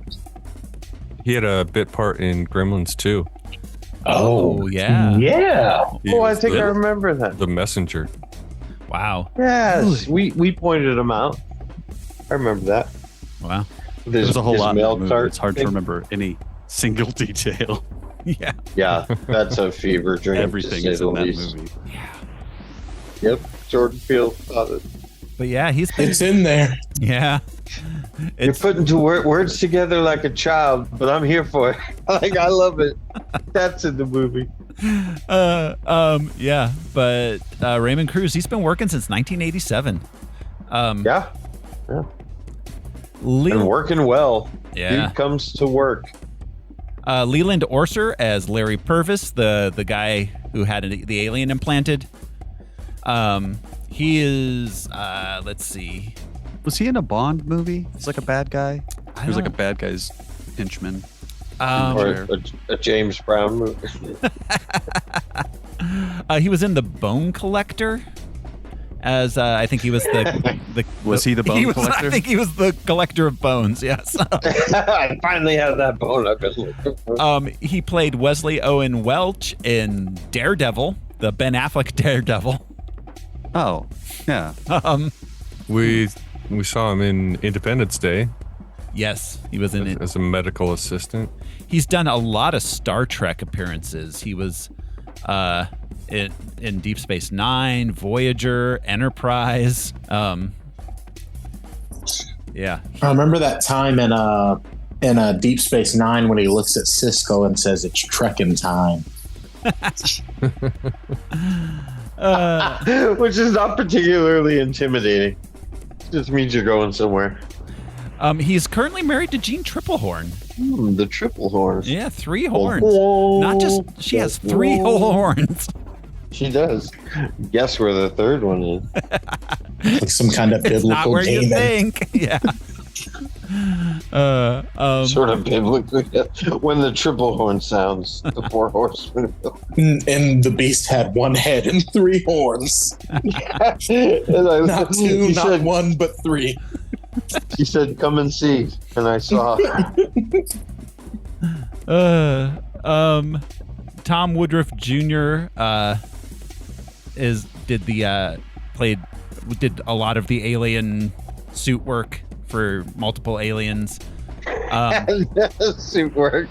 He had a bit part in Gremlins 2. Oh, yeah. Yeah. He Oh, I was think the- I remember that. The messenger. Wow. Yes, we pointed him out. I remember that. Wow. There's a whole lot in mail that movie. cart It's hard to thing. remember any single detail. Yeah. Yeah, that's a fever dream. Everything is in that movie. Yep, Jordan Peele thought it. But yeah, It's in there. Yeah. You're putting two words together like a child, but I'm here for it. I love it. That's in the movie. Yeah, but Raymond Cruz, he's been working since 1987. Yeah. Le- And working well. Yeah. Dude comes to work. Leland Orser as Larry Purvis, the guy who had the alien implanted. He is, let's see. Was he in a Bond movie? He's like a bad guy. He was like a don't- bad guy's henchman. Or a James Brown movie. He was in The Bone Collector. As I think he was the Was he the bone collector? I think he was the collector of bones. Yes. I finally have that bone I've been looking for. He played Wesley Owen Welch in Daredevil, the Ben Affleck Daredevil. Oh, yeah. We saw him in Independence Day Yes, he was in it. as a medical assistant. He's done a lot of Star Trek appearances. He was in Deep Space Nine, Voyager, Enterprise. Yeah. I remember that time in Deep Space Nine when he looks at Siskel and says it's trekking time. Which is not particularly intimidating. It just means you're going somewhere. He's currently married to Jean Triplehorn. The triple horns. Yeah, 3 horns. Not just, she has 3 whole horns. She does. Guess where the third one is. Like some kind of It's not biblical where you demon. think. Yeah. Sort of biblically. When the triple horn sounds, the 4 horsemen. And the beast had 1 head and 3 horns. Not 2, not 1, but 3. She said, "Come and see," and I saw. Tom Woodruff Jr. Did the did a lot of the alien suit work for multiple aliens. Suit work.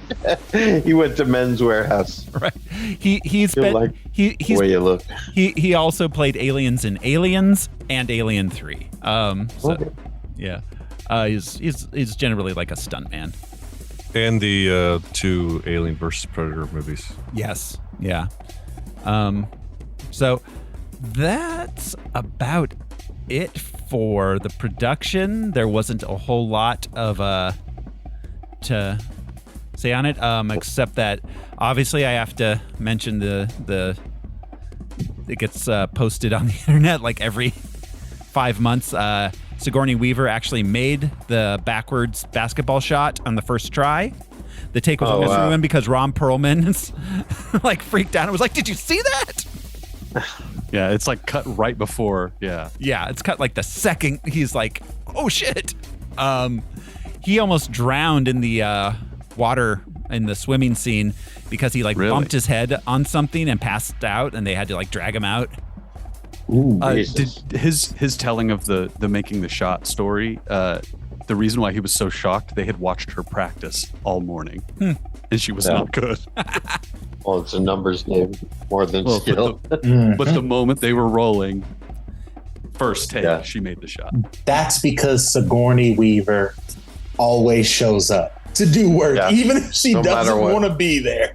He went to Men's Warehouse. Right. He's been like he's the way you look. He also played aliens in Aliens and Alien 3. Okay. Yeah. He's generally like a stuntman. And the 2 Alien versus Predator movies. Yes. Yeah. So that's about it for the production. There wasn't a whole lot of to say on it, except that obviously I have to mention the it gets posted on the internet like every 5 months. Sigourney Weaver actually made the backwards basketball shot on the first try. The take was almost ruined because Ron Perlman's like freaked out and was like, "Did you see that?" Yeah, it's like cut right before. Yeah, it's cut like the second he's like, "Oh shit!" He almost drowned in the water in the swimming scene because he bumped his head on something and passed out, and they had to like drag him out. Did his telling of the making the shot story? The reason why he was so shocked, they had watched her practice all morning, and she was not good. Well, it's a numbers game more than skill. But the moment they were rolling, first take, she made the shot. That's because Sigourney Weaver always shows up to do work, even if she doesn't want to be there.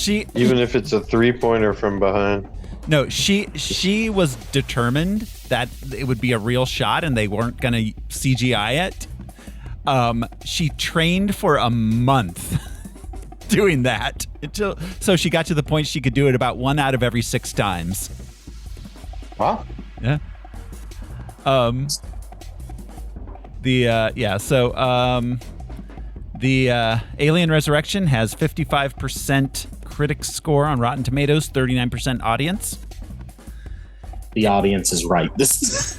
Even if it's a 3-pointer from behind. No, she was determined that it would be a real shot and they weren't going to CGI it. She trained for a month doing that so she got to the point she could do it about 1 out of every 6 times. Wow. Yeah. The Alien Resurrection has 55% critics score on Rotten Tomatoes, 39% audience. The audience is right. This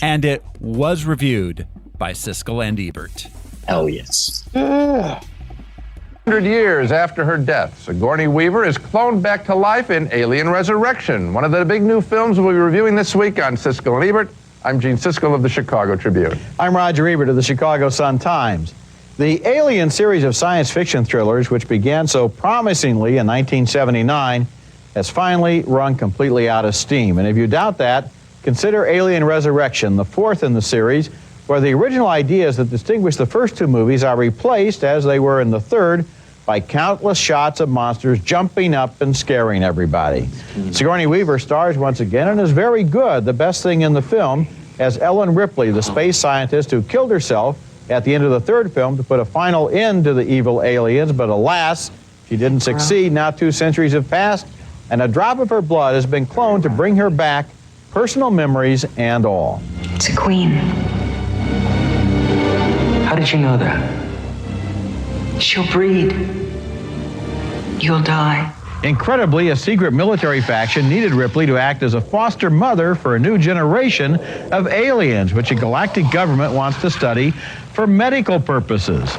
and it was reviewed by Siskel and Ebert. Hell yes. 100 years after her death, Sigourney Weaver is cloned back to life in Alien Resurrection, one of the big new films we'll be reviewing this week on Siskel and Ebert. I'm Gene Siskel of the Chicago Tribune. I'm Roger Ebert of the Chicago Sun-Times. The Alien series of science fiction thrillers, which began so promisingly in 1979, has finally run completely out of steam. And if you doubt that, consider Alien Resurrection, the 4th in the series, where the original ideas that distinguish the first 2 movies are replaced, as they were in the 3rd, by countless shots of monsters jumping up and scaring everybody. Sigourney Weaver stars once again and is very good, the best thing in the film, as Ellen Ripley, the space scientist who killed herself at the end of the 3rd film to put a final end to the evil aliens, but alas, she didn't succeed. Now 2 centuries have passed, and a drop of her blood has been cloned to bring her back, personal memories and all. It's a queen. How did you know that? She'll breed. You'll die. Incredibly, a secret military faction needed Ripley to act as a foster mother for a new generation of aliens, which a galactic government wants to study for medical purposes.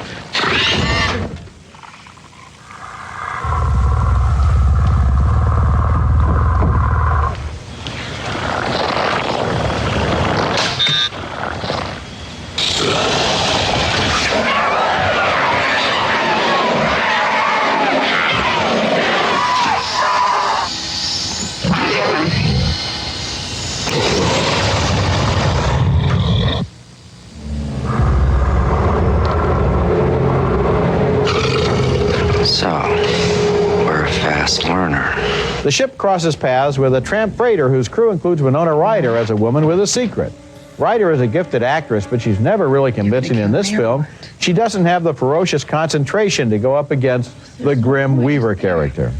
The ship crosses paths with a tramp freighter whose crew includes Winona Ryder as a woman with a secret. Ryder is a gifted actress, but she's never really convincing in this film. She doesn't have the ferocious concentration to go up against the grim Weaver character.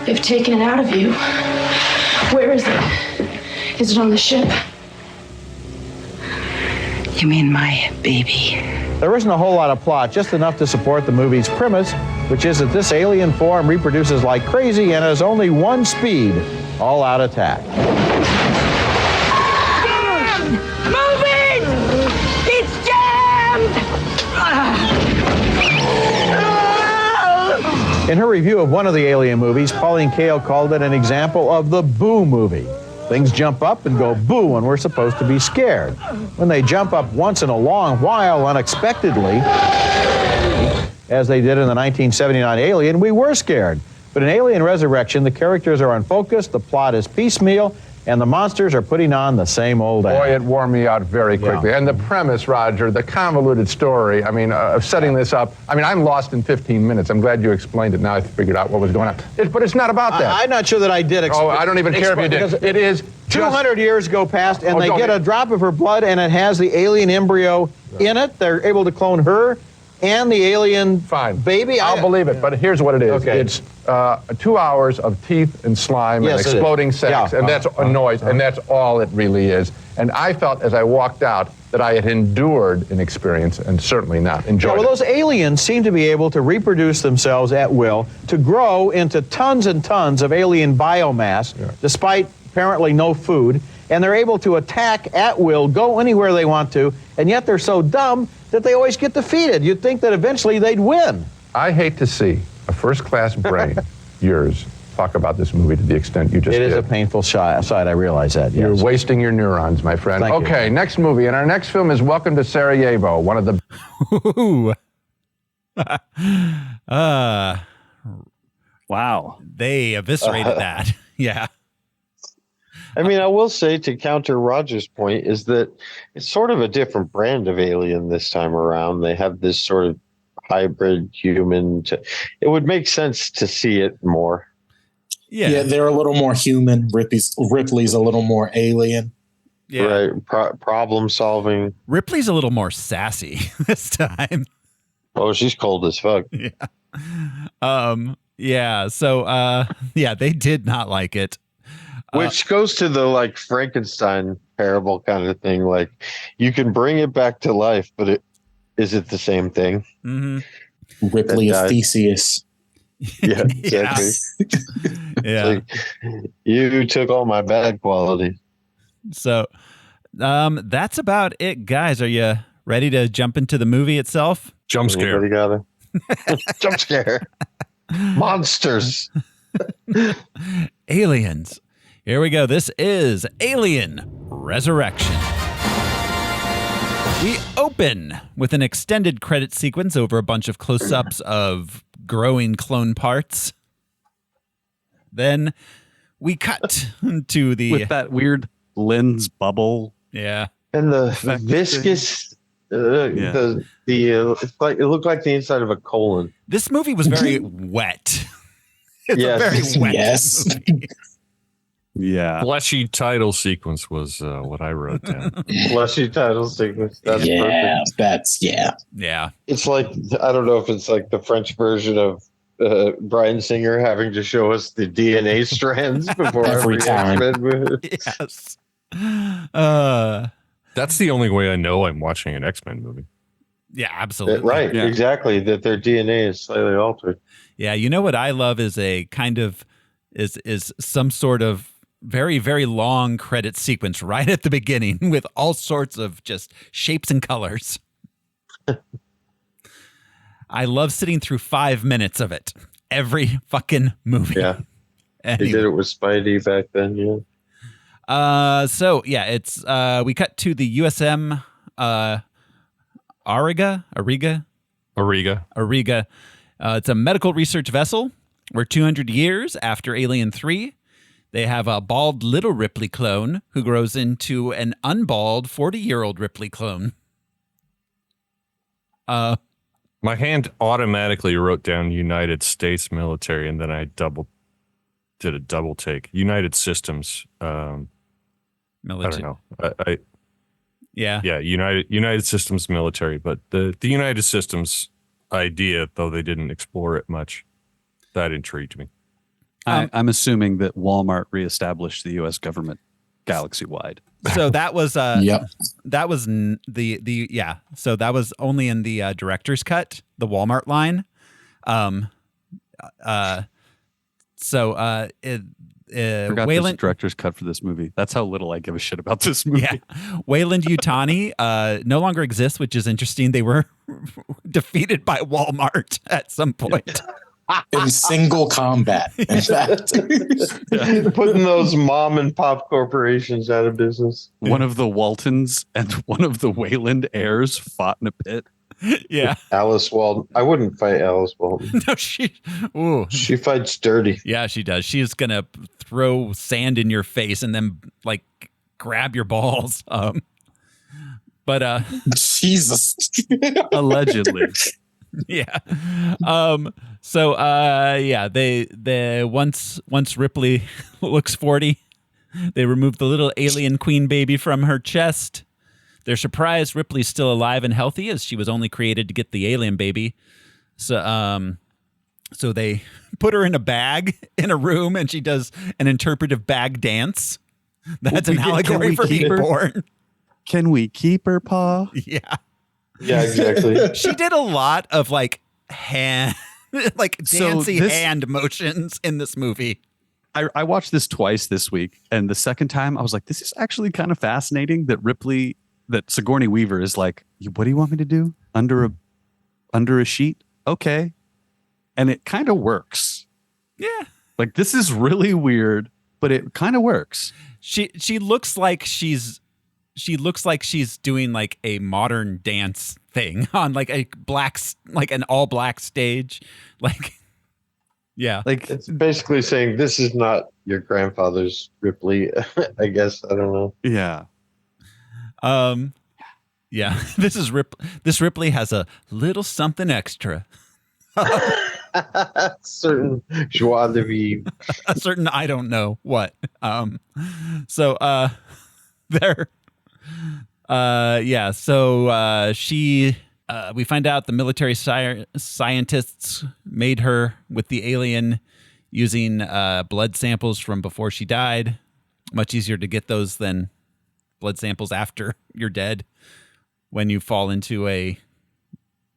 They've taken it out of you. Where is it? Is it on the ship? You mean my baby? There isn't a whole lot of plot, just enough to support the movie's premise, which is that this alien form reproduces like crazy and has only one speed, all-out attack. Moving! It's jammed! In her review of one of the Alien movies, Pauline Kael called it an example of the Boo movie. things jump up and go boo, and we're supposed to be scared. When they jump up once in a long while unexpectedly, as they did in the 1979 Alien, we were scared. But in Alien Resurrection, the characters are unfocused, the plot is piecemeal, and the monsters are putting on the same old act. Boy, it wore me out very quickly. Yeah. And the premise, Roger, the convoluted story, I mean, of setting this up, I mean, I'm lost in 15 minutes. I'm glad you explained it. Now I figured out what was going on. But it's not about that. I'm not sure that I did Oh, I don't even care if you did. It is 200 years go past, and they don't get a drop of her blood, and it has the alien embryo in it. They're able to clone her and the alien baby. I'll believe it, but here's what it is. Okay. It's 2 hours of teeth and slime Yes, and it is. exploding sex, Yeah. and that's a noise, and that's all it really is. And I felt as I walked out that I had endured an experience and certainly not enjoyed Well, those aliens seem to be able to reproduce themselves at will, to grow into tons and tons of alien biomass, despite apparently no food, and they're able to attack at will, go anywhere they want to, and yet they're so dumb that they always get defeated. You'd think that eventually they'd win. I hate to see a first-class brain, yours, talk about this movie to the extent you just did. It is a painful side, I realize that, yes. You're wasting your neurons, my friend. Thank you. Okay, next movie, and our next film is Welcome to Sarajevo, one of the... Ooh. Wow. They eviscerated that. Yeah. I mean, I will say, to counter Roger's point, is that it's sort of a different brand of alien this time around. They have this sort of hybrid human. It would make sense to see it more. Yeah, they're a little more human. Ripley's a little more alien. Yeah. Right. Problem solving. Ripley's a little more sassy this time. Oh, she's cold as fuck. Yeah. Yeah. So, they did not like it. Which goes to the like Frankenstein parable kind of thing. Like, you can bring it back to life, but is it the same thing? Mm-hmm. Ripley is Theseus. Yeah, exactly. Yeah. Like, you took all my bad qualities. So, that's about it, guys. Are you ready to jump into the movie itself? Jump scare. Anybody got it? Jump scare. Monsters. Aliens. Here we go. This is Alien Resurrection. We open with an extended credit sequence over a bunch of close-ups of growing clone parts. Then we cut to the... With that weird lens bubble. Yeah. And the viscous... it's like it looked like the inside of a colon. This movie was very wet. It's a very wet movie. Yeah. Fleshy title sequence was what I wrote down. Fleshy title sequence. That's perfect. Yeah. It's like, I don't know if it's like the French version of Bryan Singer having to show us the DNA strands before every X-Men movie. Yes. That's the only way I know I'm watching an X-Men movie. Yeah, absolutely. Right, Yeah. exactly. That their DNA is slightly altered. Yeah, you know what I love is a kind of is some sort of very, very long credit sequence right at the beginning with all sorts of just shapes and colors. I love sitting through 5 minutes of it every fucking movie. Yeah. Anyway. They did it with Spidey back then, yeah. So yeah, it's we cut to the USM Ariga. It's a medical research vessel. We're 200 years after Alien 3. They have a bald little Ripley clone who grows into an unbald 40-year-old Ripley clone. My hand automatically wrote down United States military, and then I did a double take. United Systems. Military. I don't know. Yeah. United Systems military, but the United Systems idea, though they didn't explore it much, that intrigued me. I'm assuming that Walmart reestablished the U.S. government galaxy-wide. So that was Yep. That was So that was only in the director's cut, the Walmart line. Forgot there's a director's cut for this movie. That's how little I give a shit about this movie. Yeah. Wayland Yutani no longer exists, which is interesting. They were defeated by Walmart at some point. in single combat. In fact, putting those mom and pop corporations out of business. One of the Waltons and one of the Wayland heirs fought in a pit. Yeah. Alice Walton. I wouldn't fight Alice Walton. No, she fights dirty. Yeah, she does. She's gonna throw sand in your face and then like grab your balls. But Jesus. Allegedly. Yeah. They once Ripley looks 40, they remove the little alien queen baby from her chest. They're surprised Ripley's still alive and healthy, as she was only created to get the alien baby. So they put her in a bag in a room, and she does an interpretive bag dance. That's an allegory for being born. Can we keep her, Pa? Yeah. Yeah, exactly. She did a lot of like hand, like dancey hand motions in this movie. I watched this twice this week, and the second time I was like, this is actually kind of fascinating that Sigourney Weaver is like, what do you want me to do? Under a sheet? Okay. And it kind of works. Yeah. Like, this is really weird, but it kind of works. She looks like she's doing like a modern dance thing on like an all black stage. Like, yeah. Like, it's basically saying this is not your grandfather's Ripley. I guess. I don't know. Yeah. Yeah. This Ripley has a little something extra. Certain joie de vivre. A certain I don't know what. We find out the military scientists made her with the alien using blood samples from before she died. Much easier to get those than blood samples after you're dead when you fall into a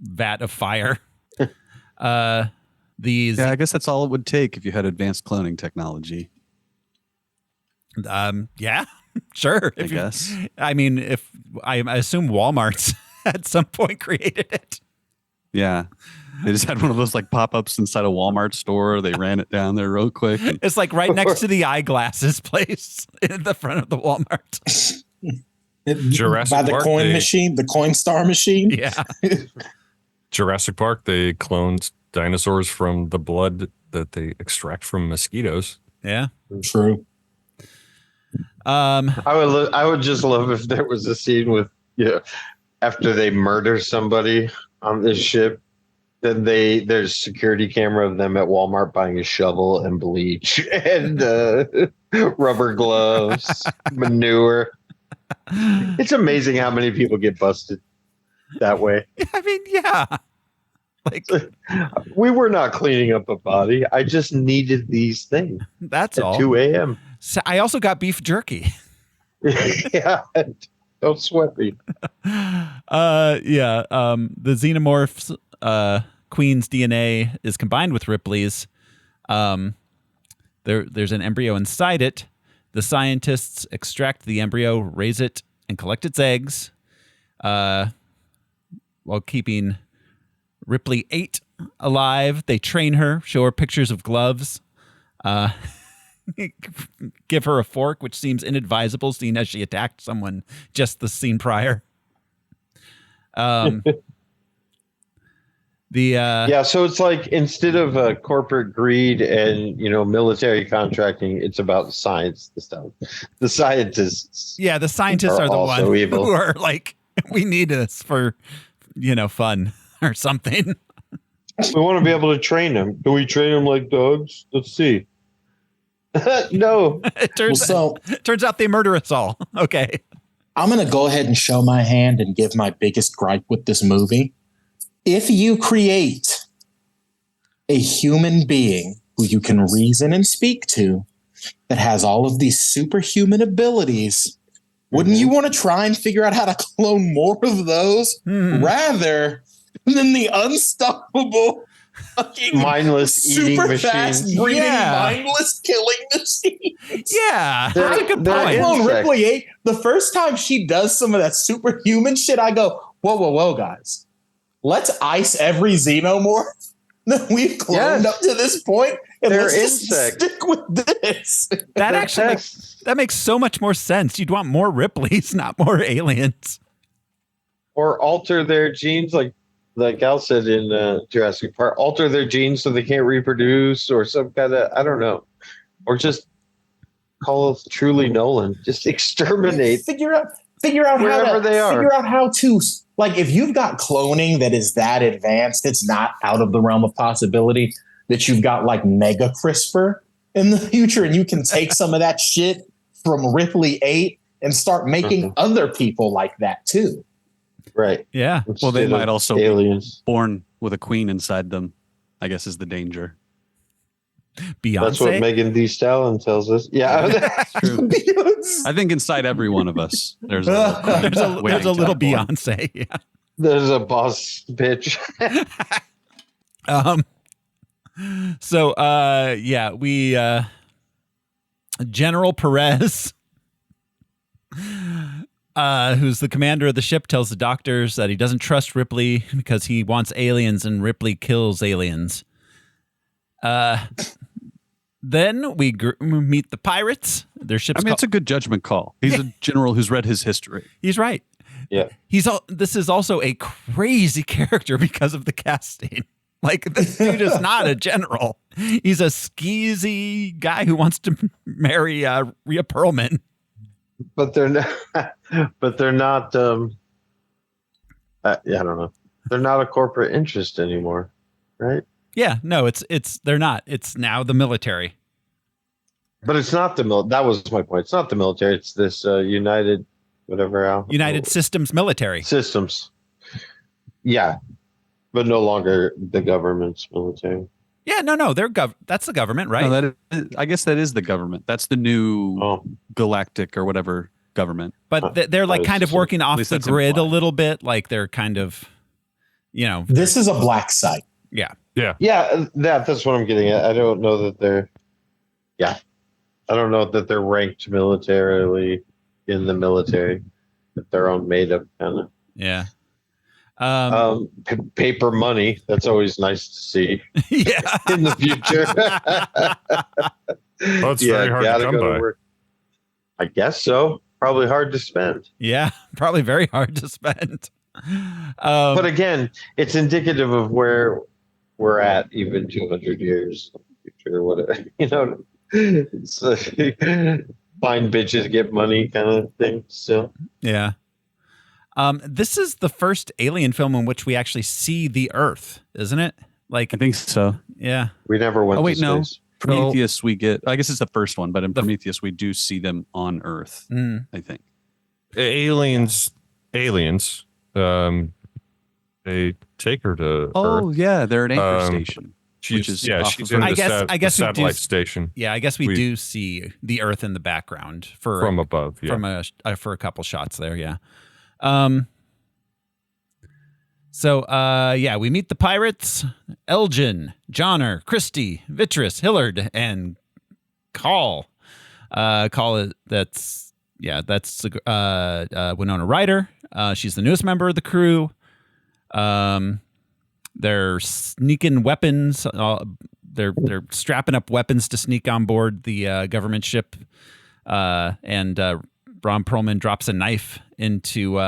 vat of fire. I guess that's all it would take if you had advanced cloning technology. Yeah, sure. I guess. I mean, if I assume Walmart's at some point created it. Yeah. They just had one of those like pop-ups inside a Walmart store. They ran it down there real quick. It's like right next to the eyeglasses place in the front of the Walmart. Jurassic by the Park, coin machine, the Coinstar machine. Yeah. Jurassic Park, they cloned dinosaurs from the blood that they extract from mosquitoes. Yeah. True. I would just love if there was a scene with, after they murder somebody on this ship, then there's security camera of them at Walmart buying a shovel and bleach and rubber gloves, manure. It's amazing how many people get busted that way. I mean, yeah. Like, we were not cleaning up a body. I just needed these things. That's at all. 2 a.m. So I also got beef jerky. Yeah. Don't sweat me. The xenomorph's queen's DNA is combined with Ripley's. There's an embryo inside it. The scientists extract the embryo, raise it, and collect its eggs, while keeping Ripley 8 alive. They train her, show her pictures of gloves, give her a fork, which seems inadvisable, seeing as she attacked someone just the scene prior. So it's like instead of corporate greed and military contracting, it's about science. The scientists. Yeah, the scientists are the ones who are like, we need this for fun or something. We want to be able to train them. Do we train them like dogs? Let's see. No. It turns out they murder us all. Okay. I'm going to go ahead and show my hand and give my biggest gripe with this movie. If you create a human being who you can reason and speak to that has all of these superhuman abilities, wouldn't you want to try and figure out how to clone more of those rather than the unstoppable fucking mindless super eating fast machines? breeding Yeah. mindless killing machines? Yeah, that's a good point. Clone Ripley 8, the first time she does some of that superhuman shit, I go, whoa, guys. Let's ice every xenomorph We've cloned up to this point, and They're let's just insects. stick with this. That actually that makes so much more sense. You'd want more Ripleys, not more aliens. Or alter their genes, like Al said in Jurassic Park, alter their genes so they can't reproduce, or some kind of, I don't know, or just call it truly Nolan, just exterminate. Figure out wherever they are. Figure out how to, like, if you've got cloning that is that advanced, it's not out of the realm of possibility that you've got like mega CRISPR in the future, and you can take some of that shit from Ripley 8 and start making other people like that too. Right. Yeah. Well, they might also aliens be born with a queen inside them, I guess, is the danger. Beyonce. That's what Megan Thee Stallion tells us. Yeah. That's true. I think inside every one of us, there's a little Beyonce. Yeah. There's a boss bitch. So, we, General Perez, who's the commander of the ship, tells the doctors that he doesn't trust Ripley because he wants aliens and Ripley kills aliens. Then we meet the pirates. Their ship's it's a good judgment call. He's a general who's read his history. He's right. Yeah. This is also a crazy character because of the casting. Like, this dude is not a general. He's a skeezy guy who wants to marry Rhea Perlman. But they're not. But they're not. I don't know. They're not a corporate interest anymore, right? Yeah. No, they're not. It's now the military. But it's not the military. That was my point. It's not the military. It's this United, whatever. United Systems Military. Systems. Yeah, but no longer the government's military. Yeah, no, that's the government, right? No, I guess that is the government. That's the new galactic or whatever government. But they're like kind of working off the grid a little bit. Like they're kind of, This is a black site. Yeah. Yeah. Yeah, that's what I'm getting at. I don't know that they're. Yeah, I don't know that they're ranked militarily in the military. That their own made up kind of. Yeah. Paper money. That's always nice to see. Yeah. In the future. Well, it's very hard to come by. I guess so. Probably hard to spend. Yeah, probably very hard to spend. But again, it's indicative of where we're at even 200 years in the future. Whatever, it's find bitches, get money kind of thing still. Yeah. This is the first alien film in which we actually see the Earth, isn't it? Like, I think so. Yeah. We never went to space. Prometheus, we get, I guess it's the first one, but in Prometheus, we do see them on Earth, I think. Aliens, they take her to Earth. Oh, yeah, they're an anchor station. She's in the satellite station. Yeah, I guess we do see the Earth in the background from above. Yeah. For a couple shots there. Yeah. We meet the pirates: Elgin, Johnner, Christie, Vitrus, Hillard, and Call. That's Winona Ryder. She's the newest member of the crew. They're sneaking weapons. They're strapping up weapons to sneak on board the government ship. And Ron Perlman drops a knife into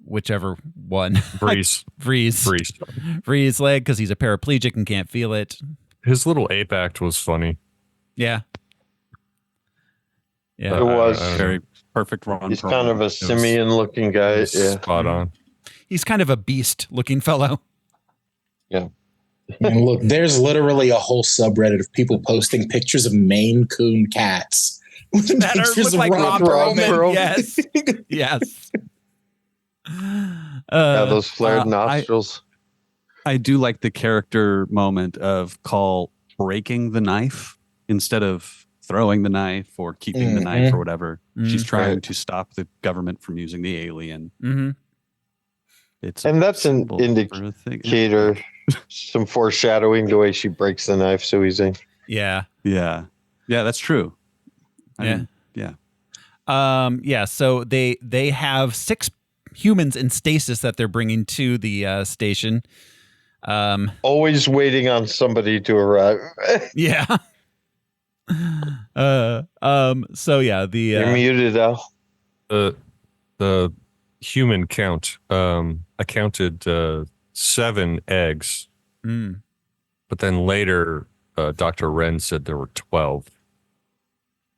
whichever one. Vree's leg because he's a paraplegic and can't feel it. His little ape act was funny. Yeah. Yeah. It was very perfect. Ron He's Perlman. kind of a simian-looking guy. Yeah, spot on. He's kind of a beast-looking fellow. Yeah. And look, there's literally a whole subreddit of people posting pictures of Maine Coon cats. That look like Ron Perlman. Yes. Yes. Those flared nostrils. I do like the character moment of Call breaking the knife instead of throwing the knife or keeping the knife or whatever. She's trying to stop the government from using the alien. Mm-hmm. That's an indicator, some foreshadowing the way she breaks the knife so easy. Yeah. Yeah. Yeah, that's true. So they have 6 humans in stasis that they're bringing to the station. Always waiting on somebody to arrive. Yeah. So yeah, You're muted, Al. The human count. I counted 7 eggs, but then later Dr. Wren said there were 12.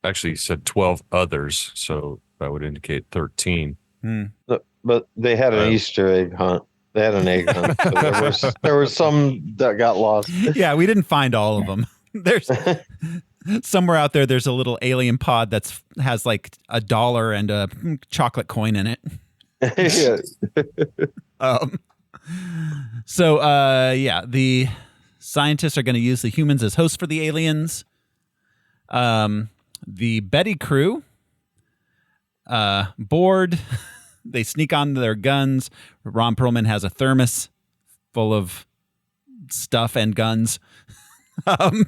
Actually, he said 12 others, so that would indicate 13. But they had an Easter egg hunt. They had an egg hunt. So there were some that got lost. Yeah, we didn't find all of them. There's somewhere out there. There's a little alien pod has like $1 and a chocolate coin in it. So the scientists are going to use the humans as hosts for the aliens. The Betty crew bored. They sneak on their guns. Ron Perlman has a thermos full of stuff and guns. The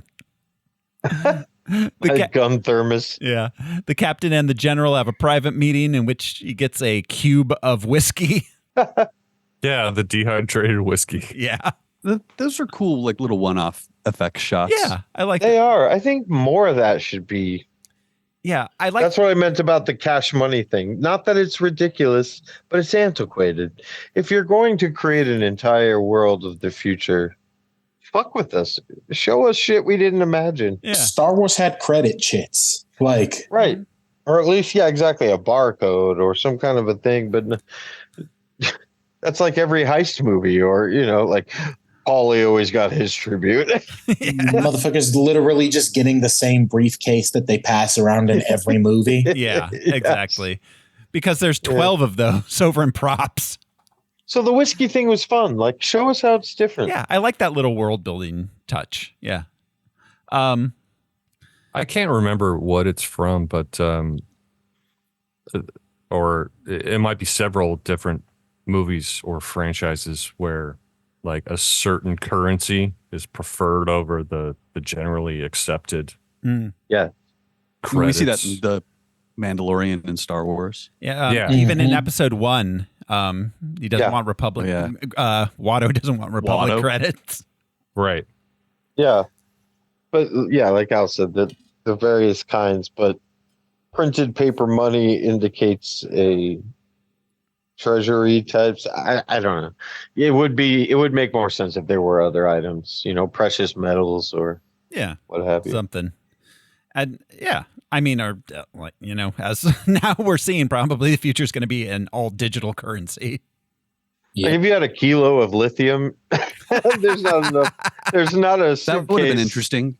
gun thermos. Yeah. The captain and the general have a private meeting in which he gets a cube of whiskey. Yeah, the dehydrated whiskey. Yeah. Those are cool, like little one-off effect shots. Yeah, I like They are. I think more of that should be. Yeah, I like. That's what I meant about the cash money thing. Not that it's ridiculous, but it's antiquated. If you're going to create an entire world of the future, fuck with us. Show us shit we didn't imagine. Yeah. Star Wars had credit chits. Like, right. Or at least, yeah, exactly. A barcode or some kind of a thing. But that's like every heist movie, or, like Paulie always got his tribute. Motherfuckers literally just getting the same briefcase that they pass around in every movie. Yeah, exactly. Because there's 12 of those over in props. So the whiskey thing was fun. Like, show us how it's different. Yeah, I like that little world building touch. Yeah. I can't remember what it's from, but or it might be several different movies or franchises where like a certain currency is preferred over the generally accepted. Yeah. Credits. We see that in the Mandalorian and Star Wars. Yeah. Even in episode 1, he doesn't want Republic. Watto doesn't want Republic credits. Right. Yeah. But yeah, like Al said, the various kinds, but printed paper money indicates a treasury types. I don't know. It would make more sense if there were other items, precious metals or what have you. Something. And I mean, as now we're seeing, probably the future is going to be an all digital currency. Yeah. Like if you had a kilo of lithium, there's not enough. There's not a suitcase. That would have been interesting.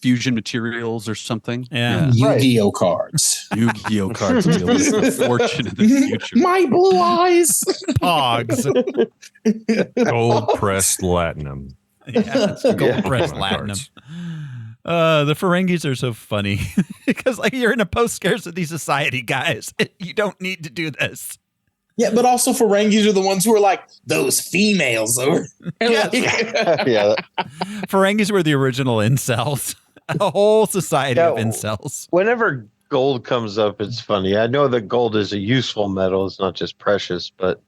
Fusion materials or something. Yeah. Yu-Gi-Oh cards. Yu-Gi-Oh cards deal with the fortune of the future. My blue eyes. Pogs. Gold pressed latinum. Yeah, gold pressed latinum. The Ferengis are so funny because like you're in a post-scarcity society, guys. You don't need to do this. Yeah, but also Ferengis are the ones who are like those females over. Yeah. Ferengis were the original incels. A whole society of incels. Whenever gold comes up, it's funny. I know that gold is a useful metal. It's not just precious, but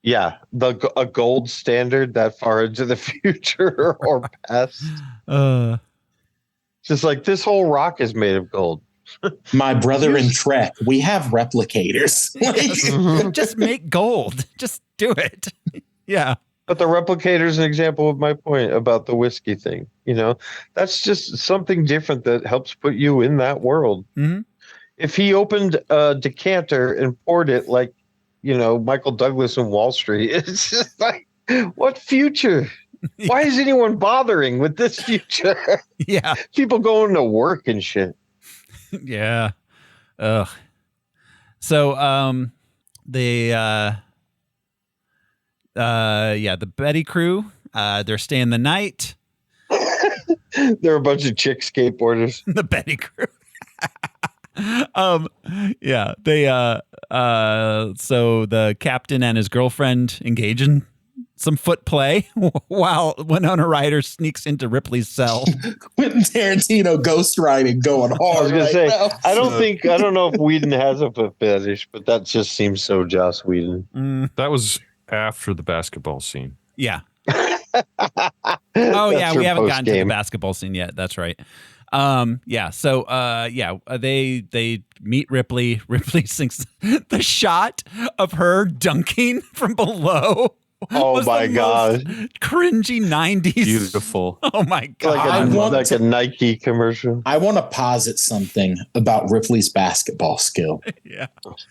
yeah, a gold standard that far into the future or past. Just like this whole rock is made of gold. My brother in Trek, we have replicators. Just make gold. Just do it. Yeah. But the replicator is an example of my point about the whiskey thing. That's just something different that helps put you in that world. Mm-hmm. If he opened a decanter and poured it like, Michael Douglas in Wall Street, it's just like, what future? Why is anyone bothering with this future? Yeah. People going to work and shit. Yeah. Ugh. So, the Betty crew, they're staying the night. They're a bunch of chick skateboarders. The Betty crew. They so the captain and his girlfriend engage in some foot play while Winona Ryder sneaks into Ripley's cell. Quentin Tarantino ghost riding going hard. I was gonna say, now. I don't know if Whedon has a foot fetish, but that just seems so Joss Whedon. That was after the basketball scene. Yeah. Oh yeah, we haven't gotten to the basketball scene yet. That's right. So they meet Ripley. Ripley sings the shot of her dunking from below. Oh my god! Cringy 90s. Beautiful. Oh my god! Like a Nike commercial. I want to posit something about Ripley's basketball skill. Yeah,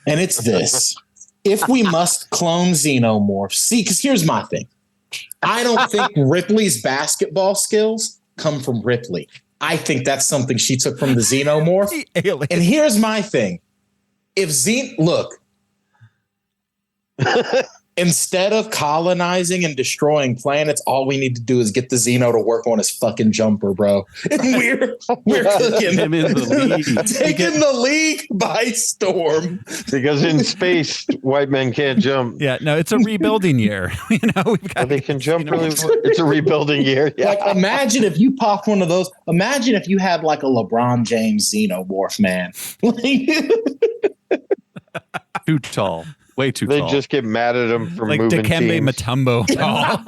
and it's this: if we must clone xenomorphs, see, because here's my thing. I don't think Ripley's basketball skills come from Ripley. I think that's something she took from the xenomorph. And here's my thing. If instead of colonizing and destroying planets, all we need to do is get the Xeno to work on his fucking jumper, bro. And we're cooking him in the league. Taking the league by storm. Because in space, white men can't jump. Yeah, no, it's a rebuilding year. They can jump really well. It's a rebuilding year. Yeah. Like, imagine if you popped one of those. Imagine if you had like a LeBron James xenomorph, man. Too tall. Way too tall. They just get mad at him for like moving Dikembe teams. Mutombo tall.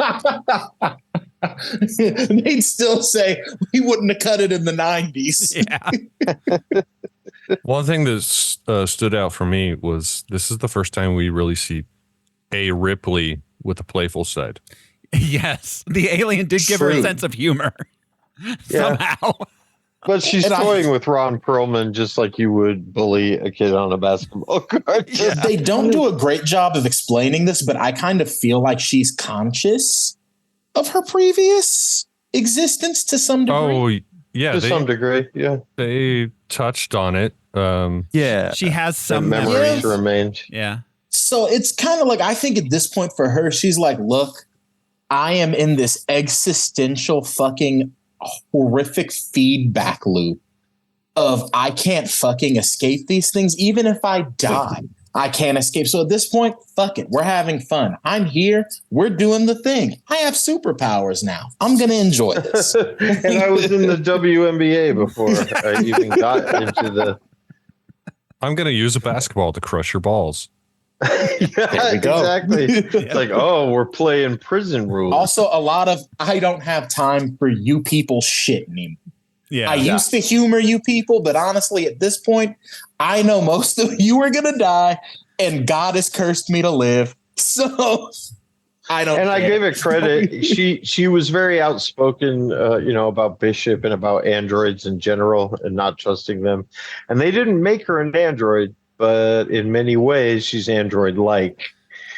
They'd still say we wouldn't have cut it in the 90s. Yeah. One thing that stood out for me was this is the first time we really see a Ripley with a playful side. Yes. The alien did give her a sense of humor. Somehow. But she's toying with Ron Perlman just like you would bully a kid on a basketball court. Yeah. They don't do a great job of explaining this, but I kind of feel like she's conscious of her previous existence to some degree. Oh, yeah. To some degree, yeah. They touched on it. She has some memories remained. Yeah. So it's kind of like, I think at this point for her, she's like, look, I am in this existential fucking horrific feedback loop of I can't fucking escape these things. Even if I die, I can't escape. So at this point, fuck it. We're having fun. I'm here. We're doing the thing. I have superpowers now. I'm going to enjoy this. And I was in the WNBA before I even got into the... I'm going to use a basketball to crush your balls. Yeah, exactly. It's like, oh, we're playing prison rules. Also, a lot of I don't have time for you people shit anymore. Yeah, I used to humor you people, but honestly, at this point, I know most of you are gonna die, and God has cursed me to live. So I don't. And care. I gave it credit. She was very outspoken, about Bishop and about androids in general, and not trusting them. And they didn't make her an android. But in many ways, she's android-like,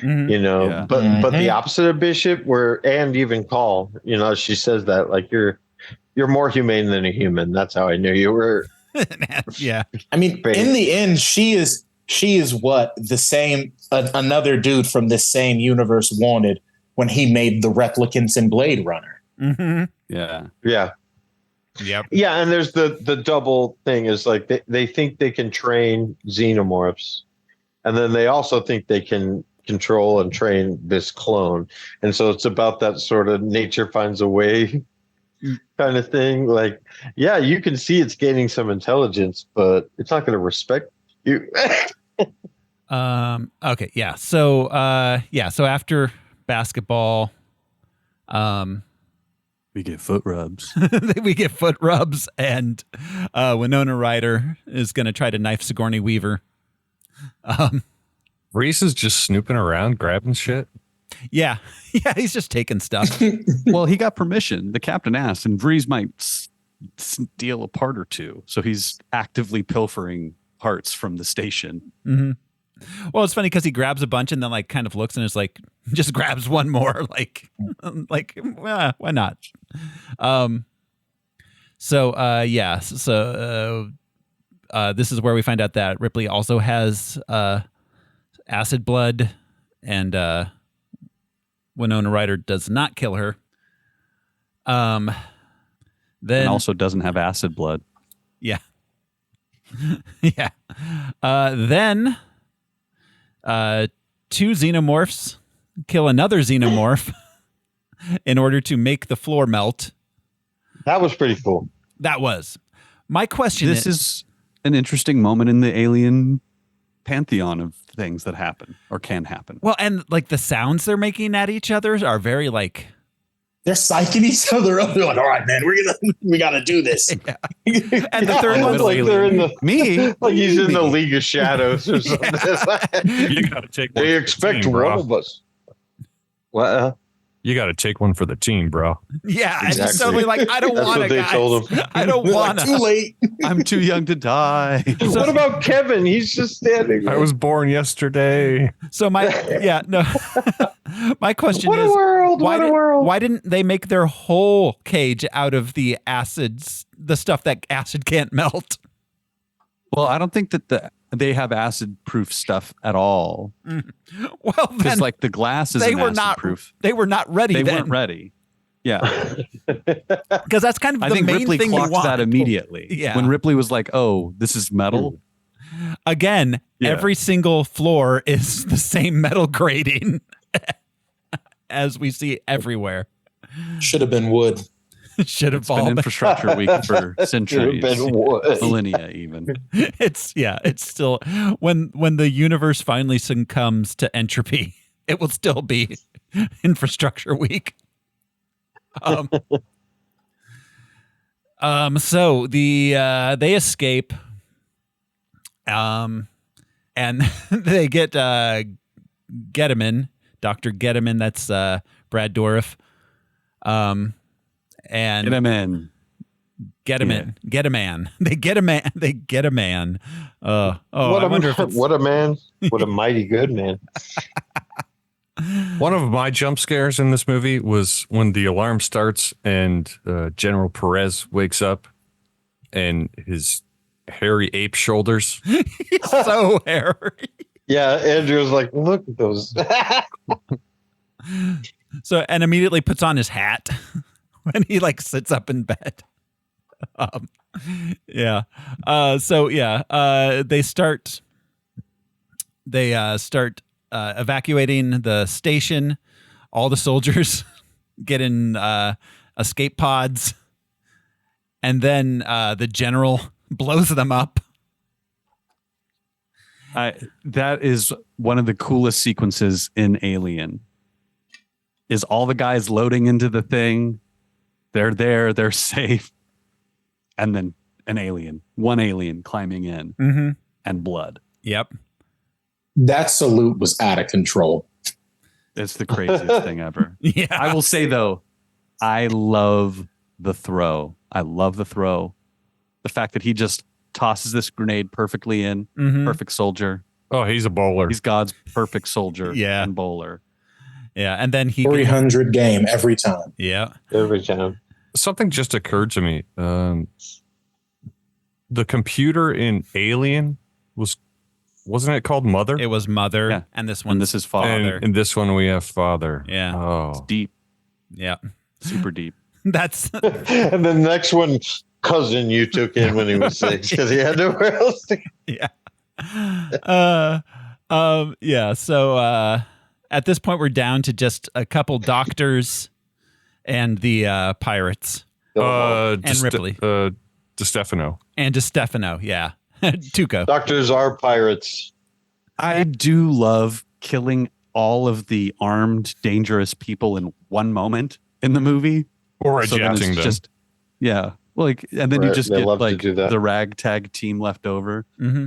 Yeah. But the opposite of Bishop, and even Call, she says that like you're more humane than a human. That's how I knew you were. Yeah, I mean, in the end, she is what the same another dude from this same universe wanted when he made the replicants in Blade Runner. Mm-hmm. Yeah. Yep. Yeah, and there's the double thing is like they think they can train xenomorphs, and then they also think they can control and train this clone. And so it's about that sort of nature finds a way kind of thing. Like, yeah, you can see it's gaining some intelligence, but it's not going to respect you. Okay. Yeah. So after basketball, we get foot rubs. And Winona Ryder is going to try to knife Sigourney Weaver. Reese is just snooping around, grabbing shit. Yeah, he's just taking stuff. Well, he got permission. The captain asked, and Breeze might steal a part or two. So he's actively pilfering parts from the station. Mm-hmm. Well, it's funny because he grabs a bunch and then like kind of looks and is like, just grabs one more. Why not? This is where we find out that Ripley also has acid blood, and Winona Ryder does not kill her. Then and also doesn't have acid blood. Yeah. Yeah. Then two xenomorphs kill another xenomorph in order to make the floor melt. That was pretty cool. That was. My question This is an interesting moment in the alien pantheon of things that happen or can happen. Well, and like the sounds they're making at each other are very like They're psyching each other up. They're like, all right, man, we gotta do this. Yeah. And the third one's like they're in the me. like he's in the League of Shadows or something. You gotta take one. They expect one of us. What? You got to take one for the team, bro. Yeah, Exactly. it's totally like, I don't want to, they guys. told him. I don't want to. Too late. I'm too young to die. What about Kevin? He's just standing there. I was born yesterday. So my question What is, a world! why, What a world! why didn't they make their whole cage out of the acids, the stuff that acid can't melt? Well, I don't think that they have acid-proof stuff at all. Well, Because then like the glass isn't acid-proof. They were not ready. They then. weren't ready. Yeah, Because that's kind of I the think main Ripley thing you clocked want. that immediately. Yeah. When Ripley was like, "Oh, this is metal." Again, Yeah. every single floor is the same metal grating as we see everywhere. Should have been wood. Should have It's been all been. infrastructure week for centuries, been wood. millennia, even. It's still when the universe finally succumbs to entropy, it will still be infrastructure week. So they escape, and they get Gediman, Dr. Gediman. That's Brad Dourif. And Get him in. Get him in. Get a man. They get a man. They get a man. I wonder if it's, What a man! What a mighty good man! One of my jump scares in this movie was when the alarm starts and General Perez wakes up and his hairy ape shoulders. he's so hairy. Yeah, Andrew's like, look at those. So, and immediately puts on his hat when he like sits up in bed. They start evacuating the station. All the soldiers get in escape pods, and then the general blows them up. That is one of the coolest sequences in Alien. Is all the guys loading into the thing. They're there. They're safe. And then one alien climbing in and blood. Yep. That salute was out of control. It's the craziest thing ever. Yeah. I will say, though, I love the throw. The fact that he just tosses this grenade perfectly in. Perfect soldier. Oh, he's a bowler. He's God's perfect soldier and bowler. Yeah. And then he 300 game every time. Yeah. Every time. Something just occurred to me. The computer in Alien wasn't it called Mother? It was Mother. Yeah. And this is Father. And in this one we have Father. Yeah. Oh. It's deep. Yeah. Super deep. That's And the next one, cousin you took in when he was 6 because he had nowhere else to go. Yeah. So at this point, we're down to just a couple doctors and the pirates. And Ripley. DeStefano. And DeStefano, yeah. Tuco. Doctors are pirates. I do love killing all of the armed, dangerous people in one moment in the movie. Or So then it's ejecting them. just, yeah. Like, and then you Right, just they get love to like do that. the ragtag team left over. Mm-hmm.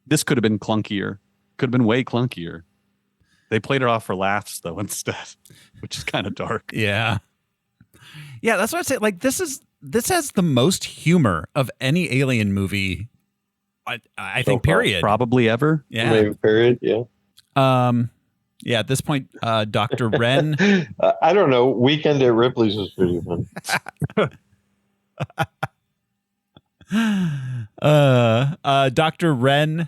This could have been clunkier. Could have been way clunkier. They played it off for laughs though instead, which is kind of dark. Yeah. Yeah, that's what I say. Like, this has the most humor of any Alien movie. I think. Period. Probably ever. Yeah. Maybe period. Yeah. Yeah. At this point, Dr. Wren. I don't know. Weekend at Ripley's was pretty fun. Dr. Wren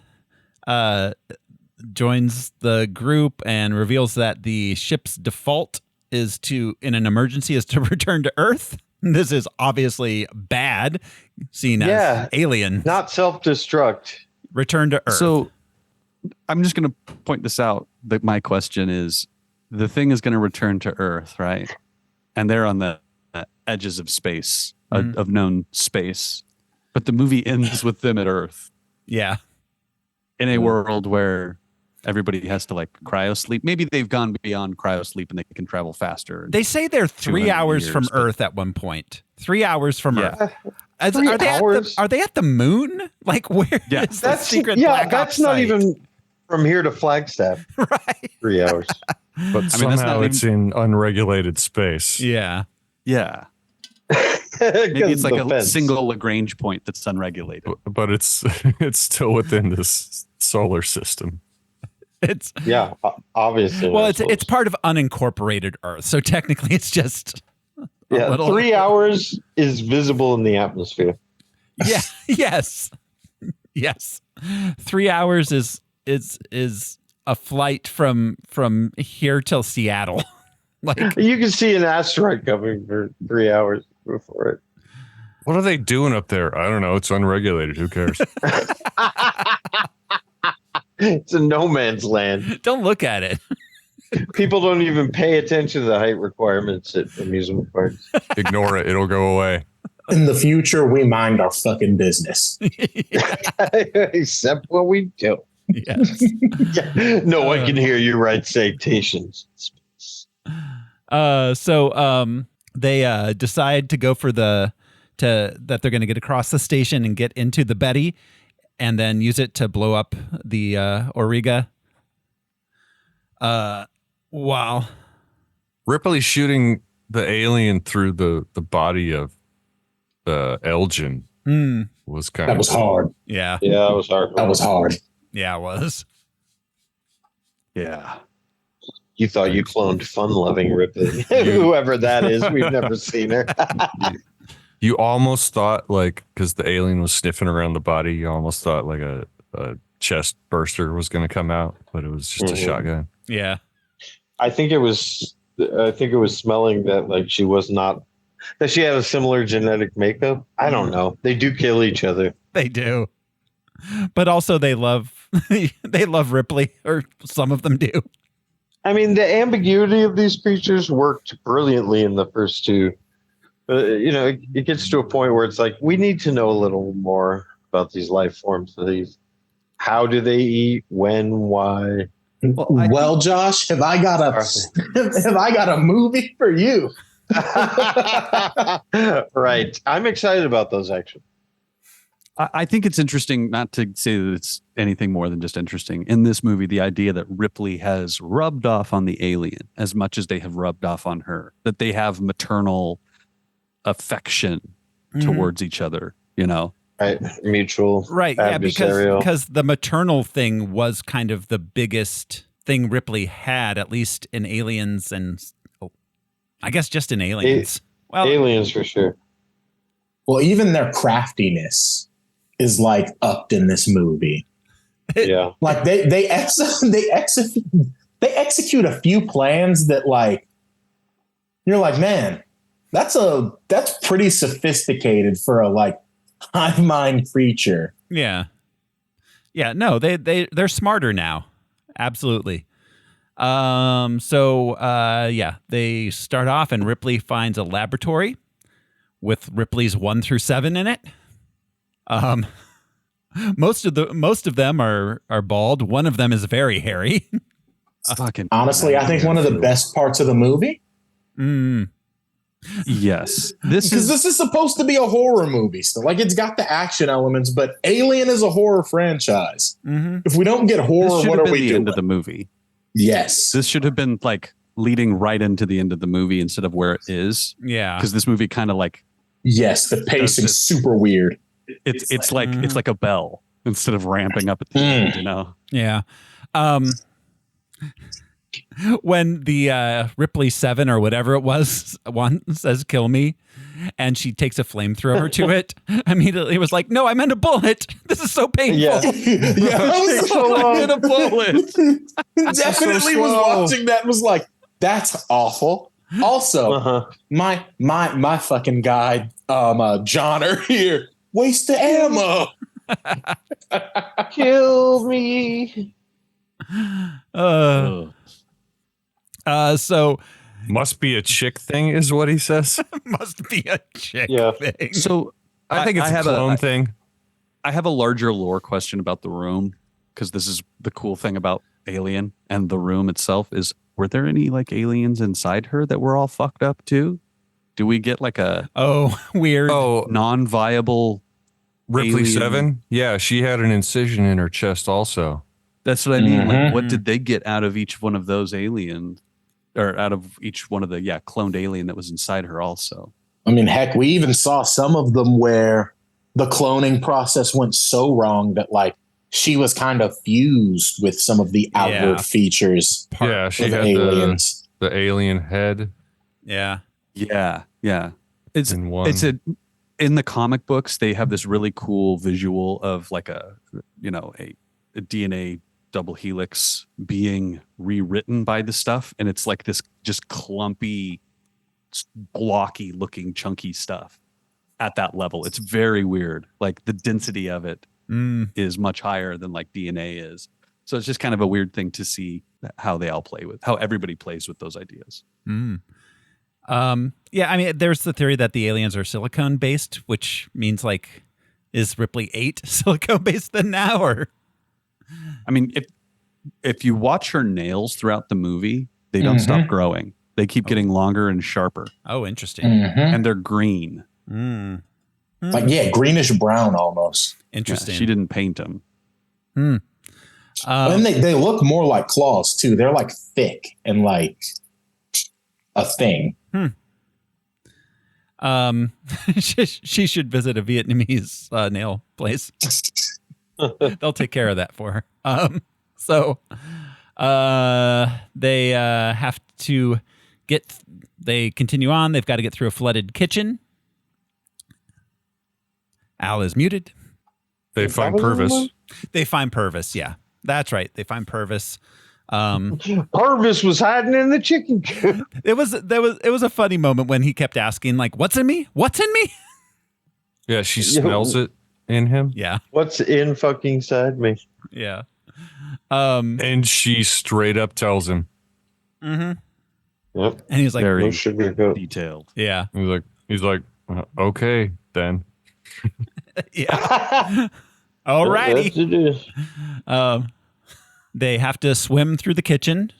joins the group and reveals that the ship's default is in an emergency is to return to Earth. This is obviously bad, seen as alien. Not self-destruct. Return to Earth. So I'm just going to point this out. That my question is, the thing is going to return to Earth, right? And they're on the edges of space, of known space. But the movie ends with them at Earth. Yeah. In a world where everybody has to like cryo sleep. Maybe they've gone beyond cryo sleep and they can travel faster. They say they're 3 hours from Earth at one point. 3 hours from Earth. Are they at the moon? Like, where is the secret black ops that's not site? even from here to Flagstaff. Right. 3 hours. But somehow it's in unregulated space. Yeah. Yeah. Maybe it's like a fence. single Lagrange point that's unregulated. But it's still within this solar system. It's obviously. Well, it's part of unincorporated Earth, so technically it's just 3 hours is visible in the atmosphere. Yeah. Yes. 3 hours is a flight from here till Seattle. Like, you can see an asteroid coming for 3 hours before it. What are they doing up there? I don't know. It's unregulated. Who cares? It's a no man's land. Don't look at it. People don't even pay attention to the height requirements at amusement parks. Ignore it. It'll go away. In the future, we mind our fucking business. Except what we do. Yes. No one can hear you write citations. So they decide to go for that they're going to get across the station and get into the Betty, and then use it to blow up the Auriga. Wow. Ripley shooting the alien through the body of Elgin was kind of... That was hard. Yeah. Yeah, that was hard. That was hard. Yeah, it was. Yeah. You thought you cloned fun-loving Ripley. Whoever that is, we've never seen her. You almost thought, like, because the alien was sniffing around the body, you almost thought like a chest burster was going to come out, but it was just a shotgun. Yeah. I think it was smelling that, like, she was not, that she had a similar genetic makeup. I don't know. They do kill each other. They do. But also they love Ripley, or some of them do. I mean, the ambiguity of these creatures worked brilliantly in the first two. It gets to a point where it's like, we need to know a little more about these life forms. How do they eat? When? Why? Well, Josh, have I got a movie for you? Right. I'm excited about those, actually. I think it's interesting, not to say that it's anything more than just interesting, in this movie, the idea that Ripley has rubbed off on the alien as much as they have rubbed off on her, that they have maternal affection towards each other, Right. Mutual. Right. Yeah, because the maternal thing was kind of the biggest thing Ripley had, at least in Aliens, and I guess just in Aliens. Aliens for sure. Well, even their craftiness is like upped in this movie. Yeah. Like they execute a few plans that, like, you're like, man, that's pretty sophisticated for a, like, hive mind creature. Yeah. Yeah. No, they're smarter now. Absolutely. They start off and Ripley finds a laboratory with Ripley's 1 through 7 in it. Most of them are bald. One of them is very hairy. Honestly, I think one of the best parts of the movie. Yes, this is supposed to be a horror movie still. Like, it's got the action elements, but Alien is a horror franchise. If we don't get horror, what are we doing? End of the movie. Yes, this should have been like leading right into the end of the movie instead of where it is. Yeah, because this movie kind of like the pacing's super weird. It's like a bell instead of ramping up at the end, Yeah. When the Ripley 7 or whatever it was one says "kill me," and she takes a flamethrower to it, immediately was like, "No, I meant a bullet. This is so painful." Yeah, I meant a bullet. Definitely was watching that and was like, "That's awful." Also, my fucking guy, Johnner here, waste the ammo. Kill me. So must be a chick thing, is what he says. Must be a chick thing. So I think it's a clone thing. I have a larger lore question about the room, because this is the cool thing about alien and the room itself is, were there any like aliens inside her that were all fucked up too? Do we get like a weird non-viable Ripley alien? 7? Yeah, she had an incision in her chest also. That's what I mean. Like, what did they get out of each one of those aliens, or out of each one of the cloned alien that was inside her also? I mean, heck, we even saw some of them where the cloning process went so wrong that like she was kind of fused with some of the outward features. Yeah, she of had aliens. the alien head. Yeah. It's in one. it's in the comic books they have this really cool visual of like a DNA double helix being rewritten by the stuff, and it's like this just clumpy, blocky looking chunky stuff at that level. It's very weird. Like the density of it is much higher than like DNA is. So it's just kind of a weird thing to see how they all play with, how everybody plays with those ideas. Yeah, I mean, there's the theory that the aliens are silicone based, which means like, is Ripley 8 silicone based then now? Or I mean, if you watch her nails throughout the movie, they don't stop growing. They keep getting longer and sharper. Oh, interesting. And they're green. Like, greenish brown almost. Interesting. Yeah, she didn't paint them. And they look more like claws too. They're like thick and like a thing. She should visit a Vietnamese nail place. They'll take care of that for her. So they have to they continue on. They've got to get through a flooded kitchen. Al is muted. They find Purvis. They find Purvis. Yeah, that's right. They find Purvis. Purvis was hiding in the chicken coop. It was a funny moment when he kept asking, like, "What's in me? What's in me?" Yeah, she smells it in him. Yeah. What's in fucking side me? Yeah. And she straight up tells him. Yep. And he's like, very sugarcoat. detailed. Yeah. He's like, okay, then. Yeah. Alrighty. They have to swim through the kitchen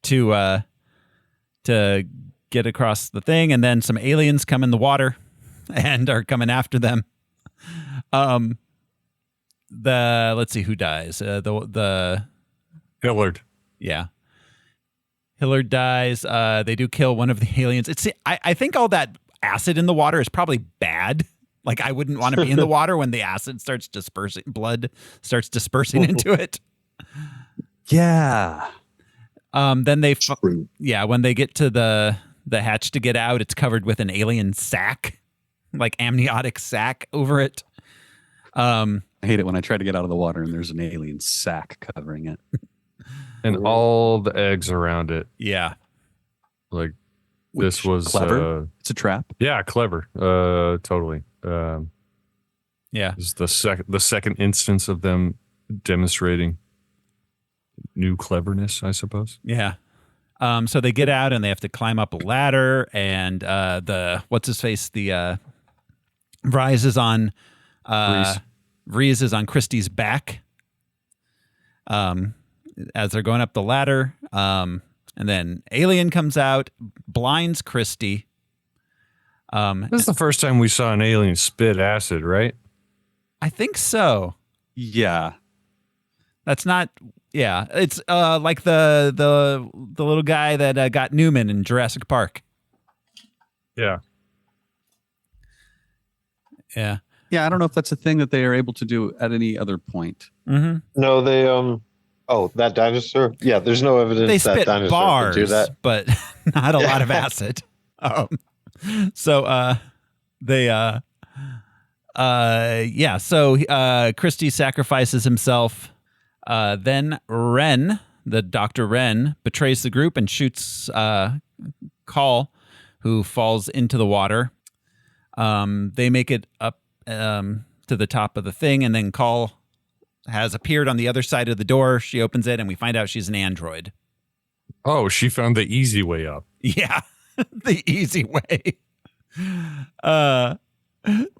to get across the thing, and then some aliens come in the water and are coming after them. Let's see who dies. The Hillard. Yeah. Hillard dies. They do kill one of the aliens. I think all that acid in the water is probably bad. Like, I wouldn't want to be in the water when the acid starts dispersing, blood starts dispersing into it. Yeah. Then when they get to the hatch to get out, it's covered with an alien sack, like amniotic sack over it. I hate it when I try to get out of the water and there's an alien sack covering it. And all the eggs around it. Yeah. Like, this was clever. It's a trap. Yeah, clever. Totally. Yeah. This is the second instance of them demonstrating new cleverness, I suppose. Yeah. So they get out and they have to climb up a ladder, and what's his face? The Vries is on Vries is on Christie's back. As they're going up the ladder, and then alien comes out, blinds Christie. This is the first time we saw an alien spit acid, right? I think so. Yeah. That's not. Yeah, it's like the little guy that got Newman in Jurassic Park. Yeah. Yeah. Yeah, I don't know if that's a thing that they are able to do at any other point. Mm-hmm. No, they that dinosaur. Yeah, there's no evidence they that spit dinosaur bars, could do that, but not a lot of acid. So Christie sacrifices himself. Then Wren, the Dr. Wren, betrays the group and shoots Call, who falls into the water. They make it up to the top of the thing, and then Call has appeared on the other side of the door. She opens it, and we find out she's an android. Oh, she found the easy way up. Yeah, the easy way.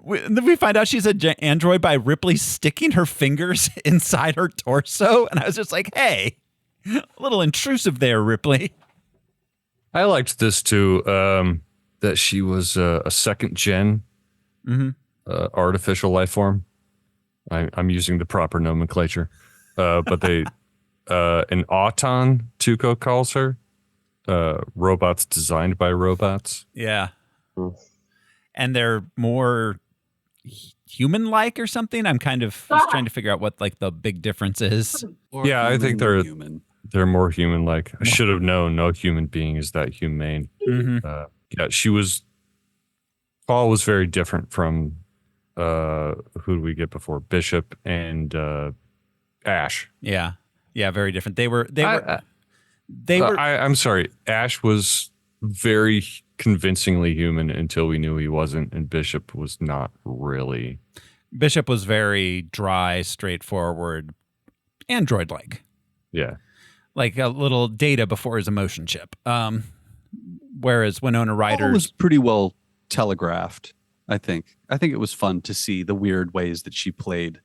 We find out she's an android by Ripley sticking her fingers inside her torso. And I was just like, hey, a little intrusive there, Ripley. I liked this too, that she was a second gen artificial life form. I'm using the proper nomenclature. But they, an Auton, Tuco calls her, robots designed by robots. Yeah. And they're more human-like or something. I'm kind of just trying to figure out what like the big difference is. Yeah, I think they're human. They're more human-like. I should have known no human being is that humane. Yeah, Paul was very different from who did we get before? Bishop and Ash. Yeah, very different. I'm sorry. Ash was very convincingly human until we knew he wasn't, and Bishop was not really. Bishop was very dry, straightforward, android-like. Yeah. Like a little Data before his emotion chip. Whereas Winona Ryder was pretty well telegraphed. I think it was fun to see the weird ways that she played,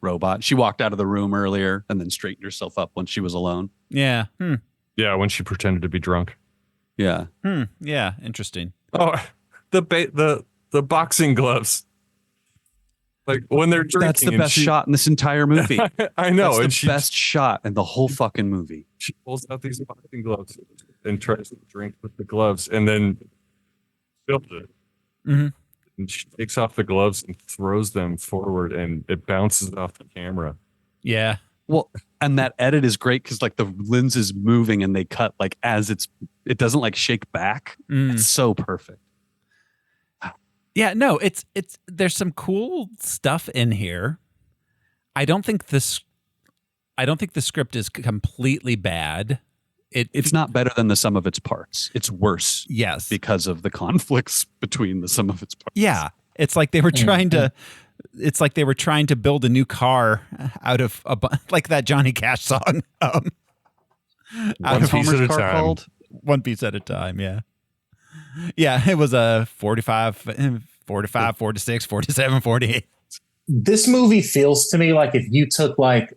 robot. She walked out of the room earlier and then straightened herself up when she was alone. Yeah. Yeah, when she pretended to be drunk. Yeah. Yeah, interesting. Oh, the boxing gloves. Like when they're drinking. That's the best shot in this entire movie. I know. That's the best shot in the whole fucking movie. She pulls out these boxing gloves and tries to drink with the gloves and then spills it. And she takes off the gloves and throws them forward and it bounces off the camera. Yeah. Well, and that edit is great because like the lens is moving and they cut like as it doesn't like shake back. It's so perfect. Yeah, no, it's there's some cool stuff in here. I don't think the script is completely bad. It's not better than the sum of its parts. It's worse. Yes. Because of the conflicts between the sum of its parts. Yeah. It's like they were trying to build a new car out of like that Johnny Cash song. One piece at a time. One piece at a time, yeah. Yeah, it was a 45, 46, 47, 48. This movie feels to me like if you took like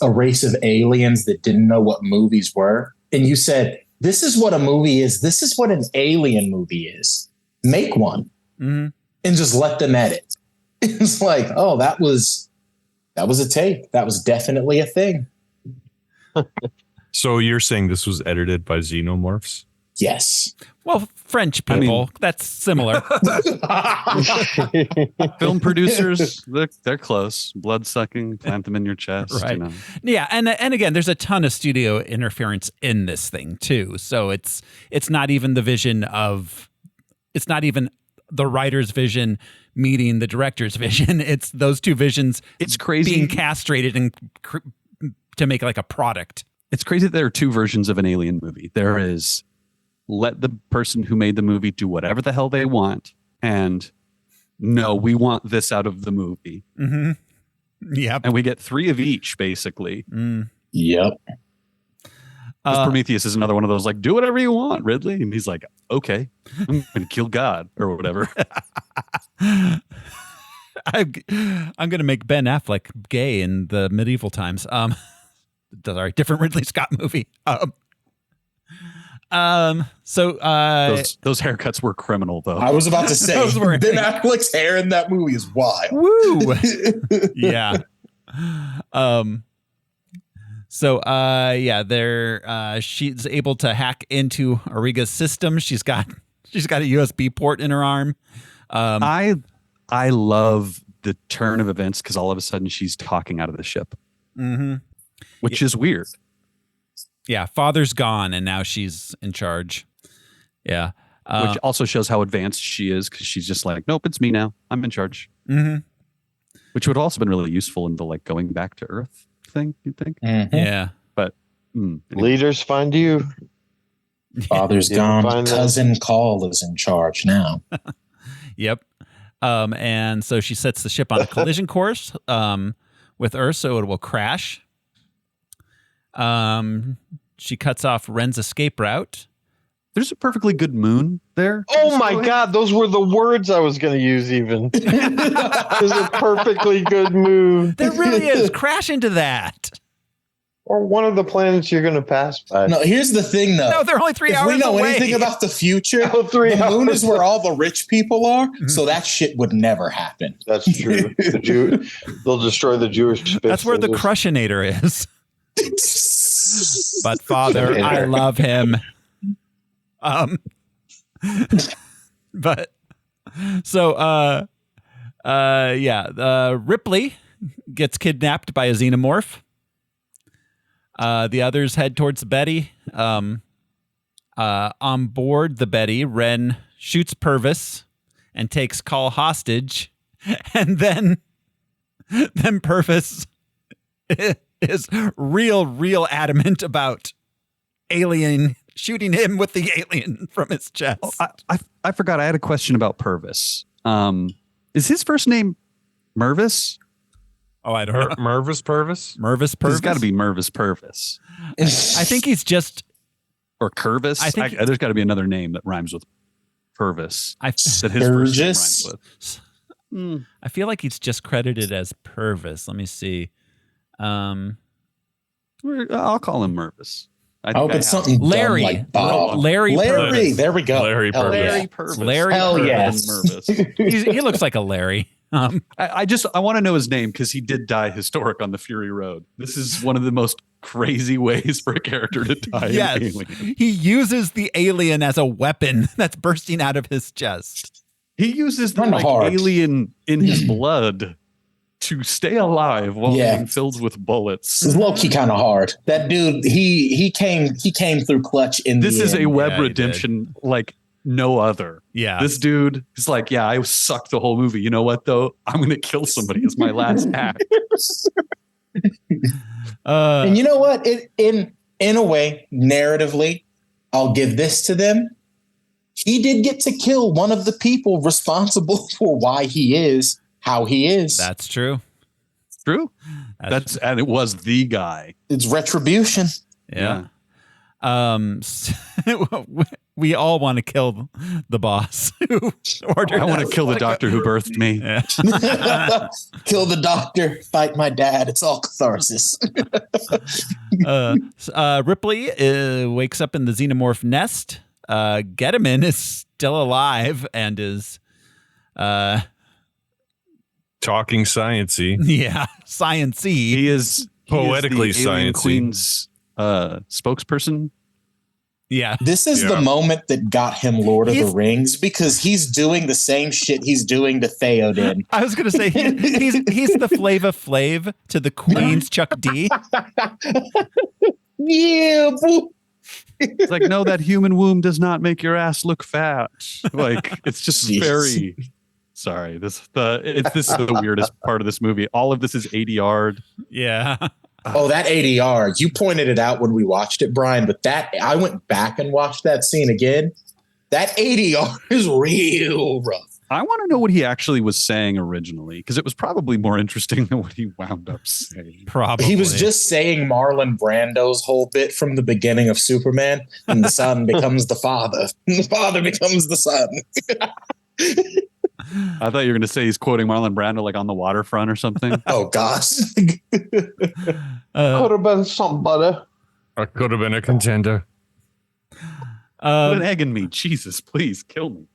a race of aliens that didn't know what movies were, and you said, this is what a movie is, this is what an alien movie is, make one and just let them edit. It's like, oh, that was a take. That was definitely a thing. So you're saying this was edited by xenomorphs? Yes. Well, French people, that's similar. Film producers, they're close. Blood sucking, plant them in your chest. Right. Yeah, and again, there's a ton of studio interference in this thing too. So it's not even the writer's vision meeting the director's vision. It's those two visions. It's crazy being castrated and to make like a product. It's crazy that there are two versions of an alien movie. There is let the person who made the movie do whatever the hell they want, and no, we want this out of the movie. Yep. And we get 3 of each, basically. Yep. Prometheus is another one of those, like, do whatever you want, Ridley. And he's like, okay, I'm going to kill God or whatever. I'm going to make Ben Affleck gay in the medieval times. Sorry, different Ridley Scott movie. So those haircuts were criminal, though. I was about to say Ben Affleck's hair in that movie is wild. Woo! Yeah. So she's able to hack into Auriga's system. She's got a USB port in her arm. I love the turn of events because all of a sudden she's talking out of the ship, which is weird. Yeah, father's gone and now she's in charge. Yeah. Which also shows how advanced she is because she's just like, nope, it's me now. I'm in charge. Which would have also been really useful in the like going back to Earth thing, you'd think. Yeah. But anyway. Leaders find you. Father's gone. Cousin Call is in charge now. Yep. And so she sets the ship on a collision course with Earth so it will crash. She cuts off Ren's escape route. There's a perfectly good moon there. Oh my God, those were the words I was going to use even. There's a perfectly good moon. There really is. Crash into that. Or one of the planets you're going to pass by. No, here's the thing, though. No, they're only 3 hours away. If we know anything about the future, the moon is where all the rich people are, so that shit would never happen. That's true. They'll destroy the Jewish. That's where the Crushinator is. But Father, I love him. But so Ripley gets kidnapped by a xenomorph. The others head towards the Betty. On board the Betty, Ren shoots Purvis and takes Call hostage, and then Purvis is real adamant about alien shooting him with the alien from his chest. I forgot. I had a question about Purvis. Is his first name Mervis? Oh, I don't know. Mervis Purvis? Mervis Purvis? It's got to be Mervis Purvis. I think he's just... Or Curvis? I think there's got to be another name that rhymes with Purvis. that his first name rhymes with. I feel like he's just credited as Purvis. Let me see. I'll call him Mervis. I hope it's something Larry. dumb like Bob. Larry Purvis. There we go. Larry Purvis. Larry Purvis. Larry Hell Purvis. yes. He looks like a Larry. I want to know his name because he did die historic on the Fury Road. This is one of the most crazy ways for a character to die. Yes. He uses the alien as a weapon that's bursting out of his chest. He uses the alien in his blood to stay alive while being filled with bullets. It's low-key kind of hard. That dude, he came through clutch in this the is end. a web redemption like no other. Yeah. This dude is like, yeah, I sucked the whole movie. You know what though? I'm gonna kill somebody as my last act. And you know what? In a way, narratively, I'll give this to them. He did get to kill one of the people responsible for why he is how he is. That's true. True. And it was the guy. It's retribution. Yeah. We all want to kill the boss who ordered I want to kill the doctor who birthed me. Yeah. Kill the doctor, fight my dad. It's all catharsis. Ripley wakes up in the xenomorph nest. Gediman is still alive and is talking sciencey. Yeah, sciencey. He is poetically the Alien sciencey. Queen's spokesperson. Yeah. This is the moment that got him Lord of the Rings because he's doing the same shit he's doing to Theoden. I was going to say he's the Flava Flav to the Queen's Chuck D. Yeah. It's like, no, that human womb does not make your ass look fat. Like, it's just very... Sorry, this is the weirdest part of this movie. All of this is ADR'd. Yeah. Oh, that ADR. You pointed it out when we watched it, Brian, but I went back and watched that scene again. That ADR is real rough. I want to know what he actually was saying originally, because it was probably more interesting than what he wound up saying. Probably. He was just saying Marlon Brando's whole bit from the beginning of Superman, and the son becomes the father, and the father becomes the son. I thought you were going to say he's quoting Marlon Brando like on the waterfront or something. Oh, gosh. Could have been somebody. I could have been a contender. Put an egg in me. Jesus, please kill me.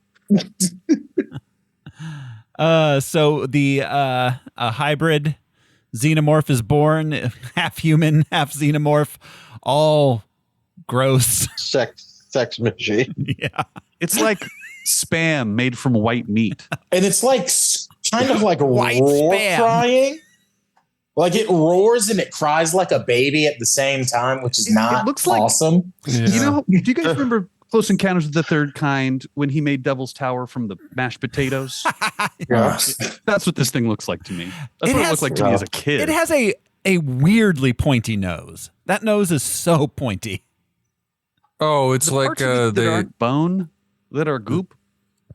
So the a hybrid xenomorph is born, half human, half xenomorph, all gross. Sex machine. Yeah. It's like spam made from white meat. And it's like kind of like White roar spam. crying. Like it roars and it cries like a baby at the same time, which is not looks like- awesome. You know, do you guys remember Close Encounters of the Third Kind when he made Devil's Tower from the mashed potatoes? Yeah. That's what this thing looks like to me. That's It what it has- looked like to me as a kid. It has a weirdly pointy nose. That nose is so pointy. Oh, it's The like parts of it that they. aren't bone, that are goop,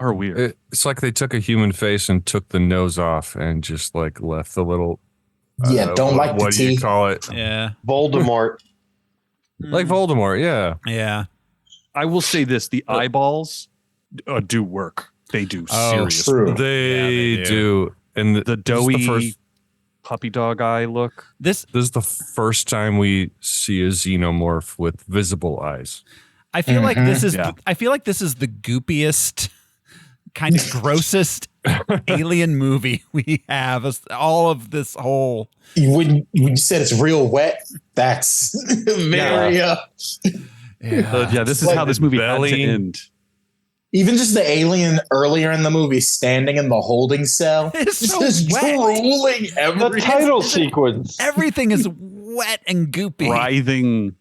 are weird. It's like they took a human face and took the nose off and just like left the little. Yeah, don't like the what do you teeth. call it? Yeah. Voldemort. Like Voldemort, yeah. Yeah. I will say this: the eyeballs do work. They do serious. True. Work. They do. And The doughy puppy dog eye look. This is the first time we see a xenomorph with visible eyes. I feel like this is. I feel like this is the goopiest, kind of grossest alien movie we have. All of this whole. When you said it's real wet, that's very. This is how this movie had to end. Even just the alien earlier in the movie standing in the holding cell, it's so just wet. drooling everything. The title sequence. Everything is wet and goopy. Writhing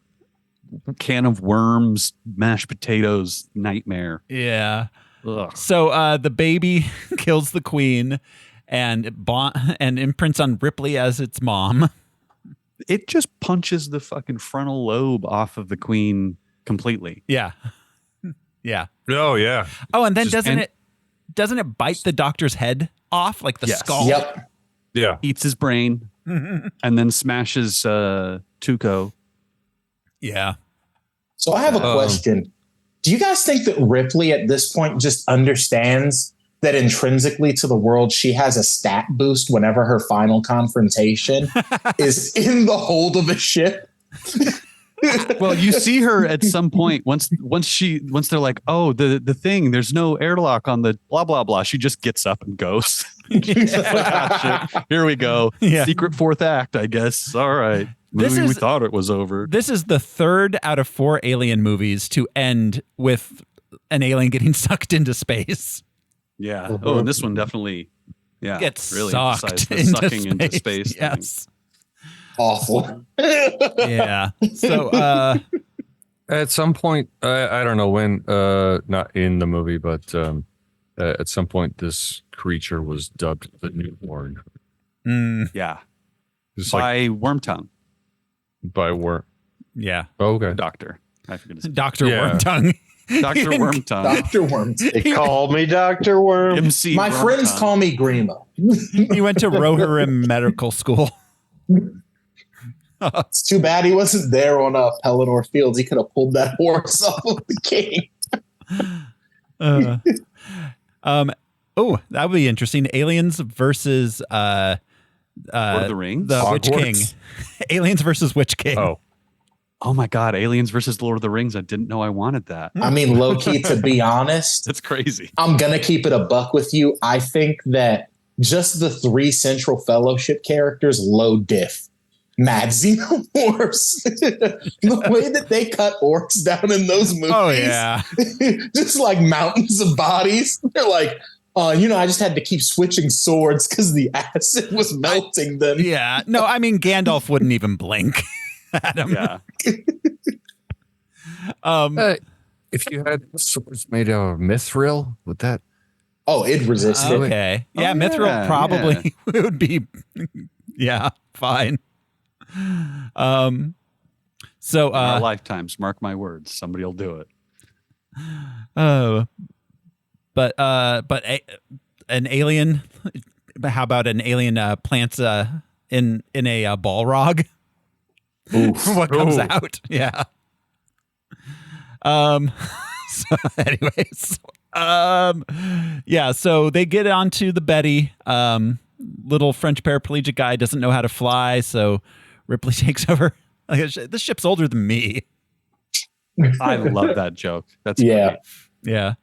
can of worms, mashed potatoes, nightmare. Yeah. Ugh. So the baby kills the queen and imprints on Ripley as its mom. It just punches the fucking frontal lobe off of the queen completely. Yeah. Yeah. Oh yeah. Oh, and then doesn't it bite the doctor's head off, like the skull? Yep. Yeah. Eats his brain and then smashes Tuco. Yeah. So I have a question. Do you guys think that Ripley at this point just understands that intrinsically to the world she has a stat boost whenever her final confrontation is in the hold of a ship? Well, you see her at some point once they're like, oh, the thing, there's no airlock on the blah blah blah. She just gets up and goes. Like, ah, shit. Here we go. Yeah. Secret fourth act, I guess. All right. We thought it was over. This is the 3rd out of 4 alien movies to end with an alien getting sucked into space. Yeah. Oh, and this one definitely, gets really sucked emphasized the into sucking space. into space. Yes. Awful. Yeah. So at some point, I don't know when, not in the movie, but at some point, this creature was dubbed the Newborn. Yeah. Just By Wormtongue. By Worm. Yeah. Oh, okay. Doctor. I forget his name. Dr. Wormtongue. Dr. Wormtongue. Dr. Wormtongue. They call me Dr. Worm. MC My Wormtongue. friends call me Grima. He went to Rohirrim Medical School. It's too bad he wasn't there on Pelennor Fields. He could have pulled that horse off of the king. Oh, that would be interesting. Aliens versus Lord of the Rings? The Witch King. Aliens versus Witch King. Oh my God, Aliens versus Lord of the Rings. I didn't know I wanted that. I mean, low key, to be honest, That's crazy. I'm going to keep it a buck with you. I think that just the 3 Central Fellowship characters, low diff. Mad Xenomorphs. The way that they cut orcs down in those movies. Oh, yeah. Just like mountains of bodies. They're like, I just had to keep switching swords because the acid was melting them. Yeah. No, I mean, Gandalf wouldn't even blink at him. Yeah. If you had swords made out of mithril, would that? Oh, it'd resist it. Okay. Yeah, mithril probably would be, fine. So In our lifetimes, mark my words, somebody will do it. But an alien, how about an alien plants in a Balrog? What comes out? Yeah. So anyways, so they get onto the Betty. Little French paraplegic guy doesn't know how to fly, so Ripley takes over. This ship's older than me. I love that joke. That's great. Yeah.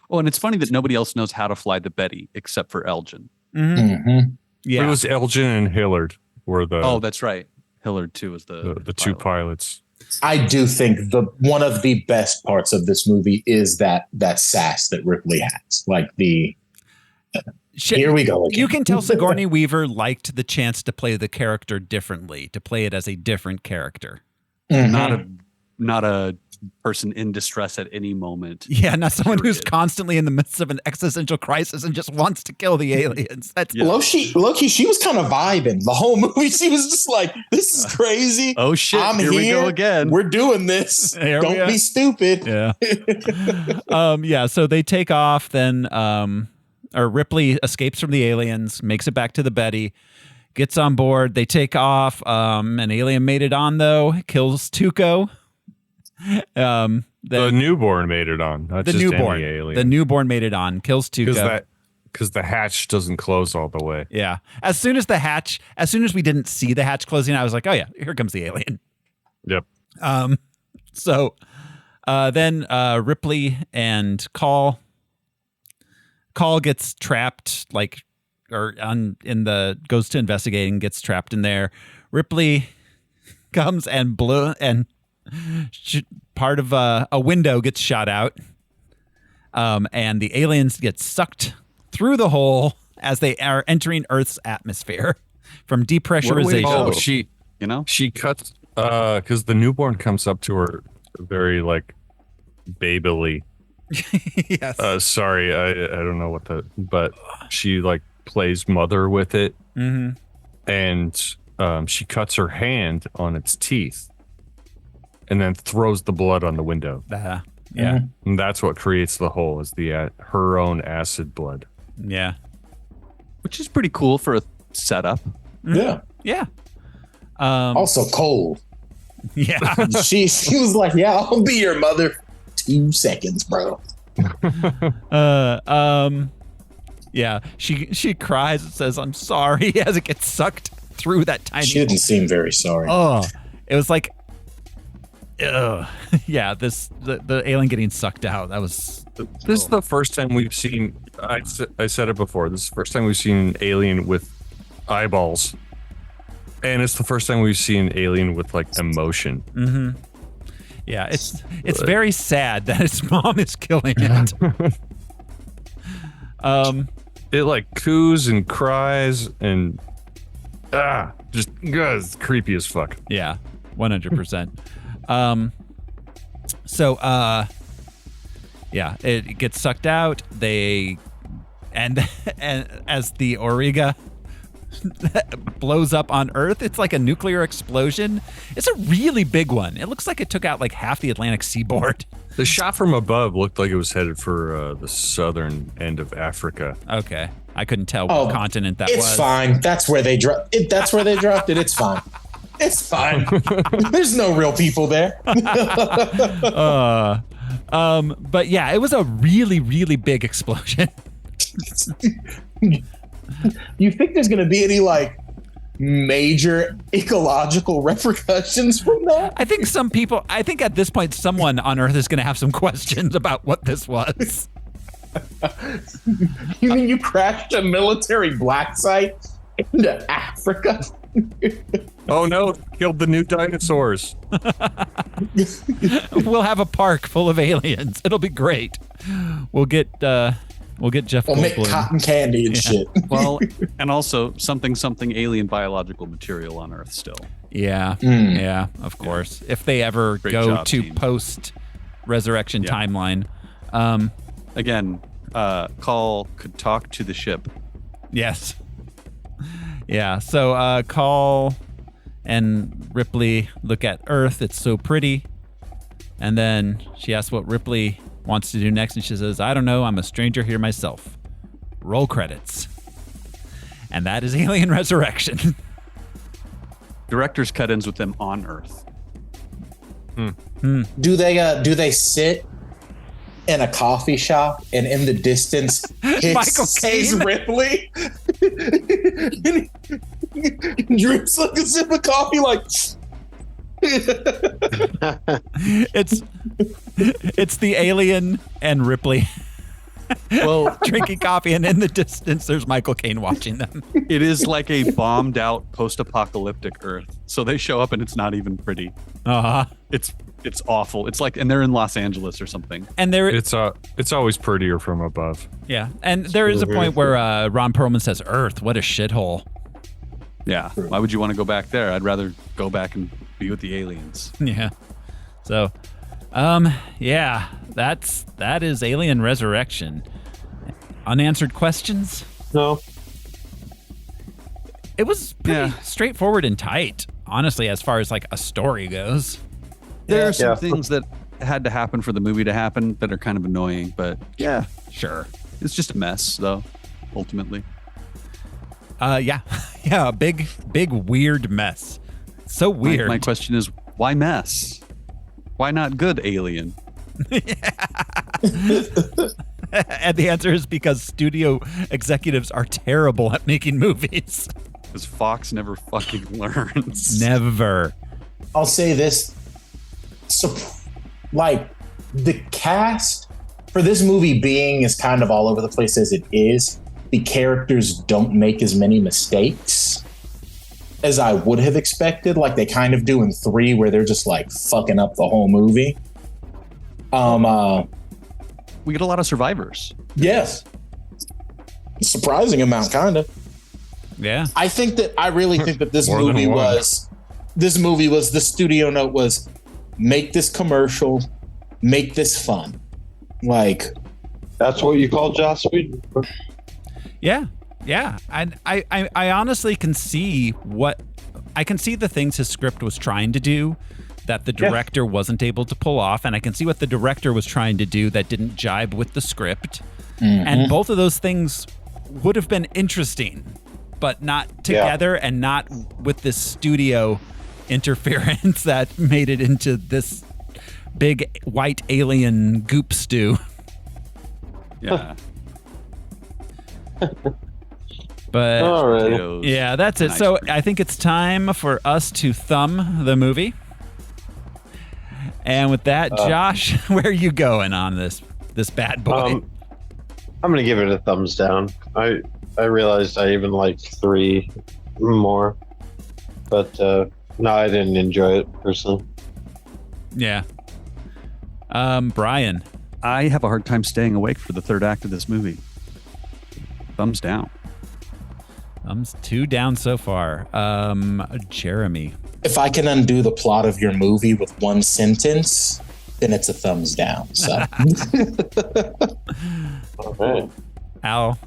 Oh, and it's funny that nobody else knows how to fly the Betty except for Elgin. Yeah. It was Elgin and Hillard were the. Oh, that's right. Hillard too was the 2 pilots. I do think one of the best parts of this movie is that sass that Ripley has. Like here we go again. You can tell Sigourney Weaver liked the chance to play the character differently, to play it as a different character. Not a person in distress at any moment. Yeah, not someone who's constantly in the midst of an existential crisis and just wants to kill the aliens. That's Loki, she was kind of vibing the whole movie. She was just like, "This is crazy. Oh shit! I'm here we go again. We're doing this. Don't be stupid." Yeah. So they take off. Then, or Ripley escapes from the aliens, makes it back to the Betty, gets on board. They take off. An alien made it on though, kills Tuco. The newborn made it on. Not the just newborn. Any alien. The newborn made it on. Kills Tuca. Because the hatch doesn't close all the way. Yeah. As soon as we didn't see the hatch closing, I was like, oh yeah, here comes the alien. Yep. So then Ripley and Call gets trapped, goes to investigating, gets trapped in there. Ripley comes and part of a window gets shot out. And the aliens get sucked through the hole as they are entering Earth's atmosphere from depressurization. Oh, she cuts because the newborn comes up to her very babily. Yes. Sorry, I don't know but she plays mother with it, and she cuts her hand on its teeth, and then throws the blood on the window. Yeah, and that's what creates the hole is her own acid blood. Yeah, which is pretty cool for a setup. Yeah. Also cold. Yeah. she was like, "Yeah, I'll be your mother." 2 seconds, bro. Yeah. She cries and says, "I'm sorry," as it gets sucked through that tiny. She didn't seem very sorry. Oh, it was like, yeah. The alien getting sucked out. That was. This is the first time we've seen. I said it before. This is the first time we've seen an alien with eyeballs, and it's the first time we've seen an alien with emotion. Mm-hmm. Yeah, it's very sad that his mom is killing it. It coos and cries and it's creepy as fuck. Yeah, 100%. So yeah, it gets sucked out. And as the Auriga blows up on Earth, it's like a nuclear explosion. It's a really big one. It looks like it took out half the Atlantic seaboard. The shot from above looked like it was headed for the southern end of Africa. Okay, I couldn't tell what continent that was. It's fine. That's where they dropped it. That's where they dropped it. It's fine. It's fine. There's no real people there. But yeah, it was a really, really big explosion. You think there's going to be any major ecological repercussions from that? I think at this point, someone on Earth is going to have some questions about what this was. You mean you crashed a military black site into Africa? Oh no, killed the new dinosaurs. We'll have a park full of aliens. It'll be great. We'll get Jeff Goldblum. We'll make cotton candy and shit. Well, and also something alien biological material on Earth still. Yeah. Yeah, of course. If they ever go to team. post resurrection timeline. Again, Call could talk to the ship. Yes. Yeah. So Call and Ripley look at Earth. It's so pretty. And then she asks what Ripley wants to do next, and she says, "I don't know. I'm a stranger here myself." Roll credits. And that is Alien Resurrection. Director's cut ends with them on Earth. Do they sit in a coffee shop and in the distance Michael sees Caine? Ripley and he drinks a sip of coffee It's the alien and Ripley Well, drinking coffee, and in the distance there's Michael Caine watching them. It is like a bombed out post-apocalyptic Earth. So they show up and it's not even pretty. It's awful. It's like, and they're in Los Angeles or something. And it's always prettier from above. Yeah, and there is a point where Ron Perlman says, "Earth, what a shithole." Yeah, why would you want to go back there? I'd rather go back and be with the aliens. Yeah. So, yeah, that is Alien Resurrection. Unanswered questions? No. It was pretty straightforward and tight, honestly, as far as like a story goes. There are some things that had to happen for the movie to happen that are kind of annoying, but yeah, sure. It's just a mess, though, ultimately. Yeah, a big, weird mess. So weird. My question is, why mess? Why not good Alien? And the answer is because studio executives are terrible at making movies. Because Fox never fucking learns. Never. I'll say this. So, like, the cast for this movie being as kind of all over the place as it is, the characters don't make as many mistakes as I would have expected. Like they kind of do in 3, where they're just like fucking up the whole movie. We get a lot of survivors. Yes. A surprising amount, kind of. Yeah. I really think that this movie was the studio note was make this commercial, make this fun. Like, that's what you call Joss Whedon. Yeah. Yeah. And I honestly can see the things his script was trying to do that the director wasn't able to pull off. And I can see what the director was trying to do that didn't jibe with the script. Mm-hmm. And both of those things would have been interesting, but not together and not with this studio interference that made it into this big white alien goop stew. Yeah. But Alright. yeah, that's it. So I think it's time for us to thumb the movie. And with that, Josh, where are you going on this bad boy? I'm gonna give it a thumbs down. I realized I even liked 3 more, but no, I didn't enjoy it personally. Yeah. Brian, I have a hard time staying awake for the third act of this movie. Thumbs down. Thumbs 2 down so far. Jeremy. If I can undo the plot of your movie with one sentence, then it's a thumbs down. So. Okay. Al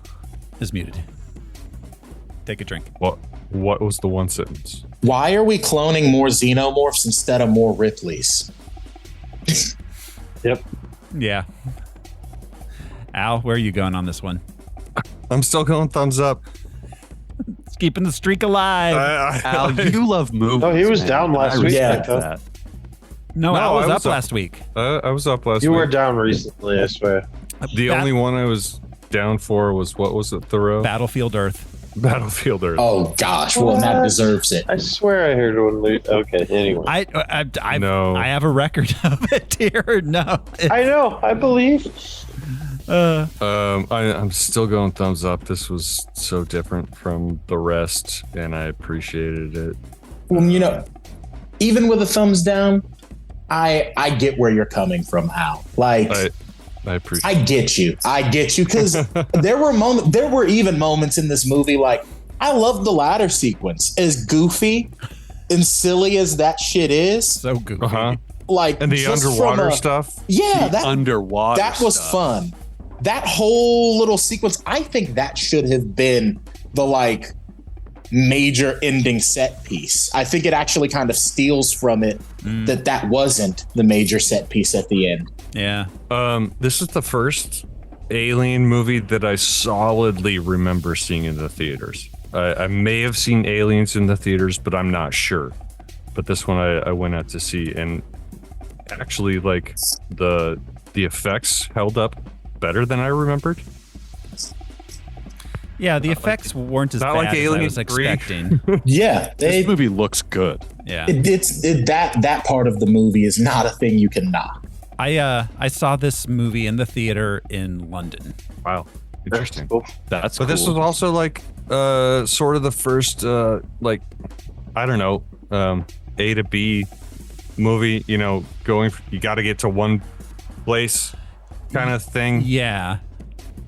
is muted. Take a drink. What was the one sentence? Why are we cloning more xenomorphs instead of more Ripleys? Yep. Yeah. Al, where are you going on this one? I'm still going thumbs up. It's keeping the streak alive. Al, you love movies. Oh, he was down last week. That. No, Al was up last week. I was up last week. You were down recently, I swear. The only one I was down for was, what was it, Thoreau? Battlefield Earth. Battlefield Earth. Oh, gosh. Well, that deserves it. I swear I heard one. Okay, anyway. I have a record of it here. No. I know. I believe. I'm still going thumbs up. This was so different from the rest, and I appreciated it. Well, even with a thumbs down, I get where you're coming from, Al. Like, I appreciate. I get you because there were even moments in this movie like I love the ladder sequence, as goofy and silly as that shit is. So goofy. Uh-huh. Like, and the underwater stuff. Yeah, underwater. That was fun. That whole little sequence, I think that should have been the major ending set piece. I think it actually kind of steals from it that wasn't the major set piece at the end. Yeah. This is the first Alien movie that I solidly remember seeing in the theaters. I may have seen Aliens in the theaters, but I'm not sure. But this one I went out to see, and actually, the effects held up better than I remembered. Yeah, the effects weren't as bad as I was expecting. Yeah, this movie looks good. Yeah, that part of the movie is not a thing you can knock. I saw this movie in the theater in London. Wow, interesting. That's but cool. This was also sort of the first I don't know, A to B movie. You got to get to one place kind of thing. Yeah.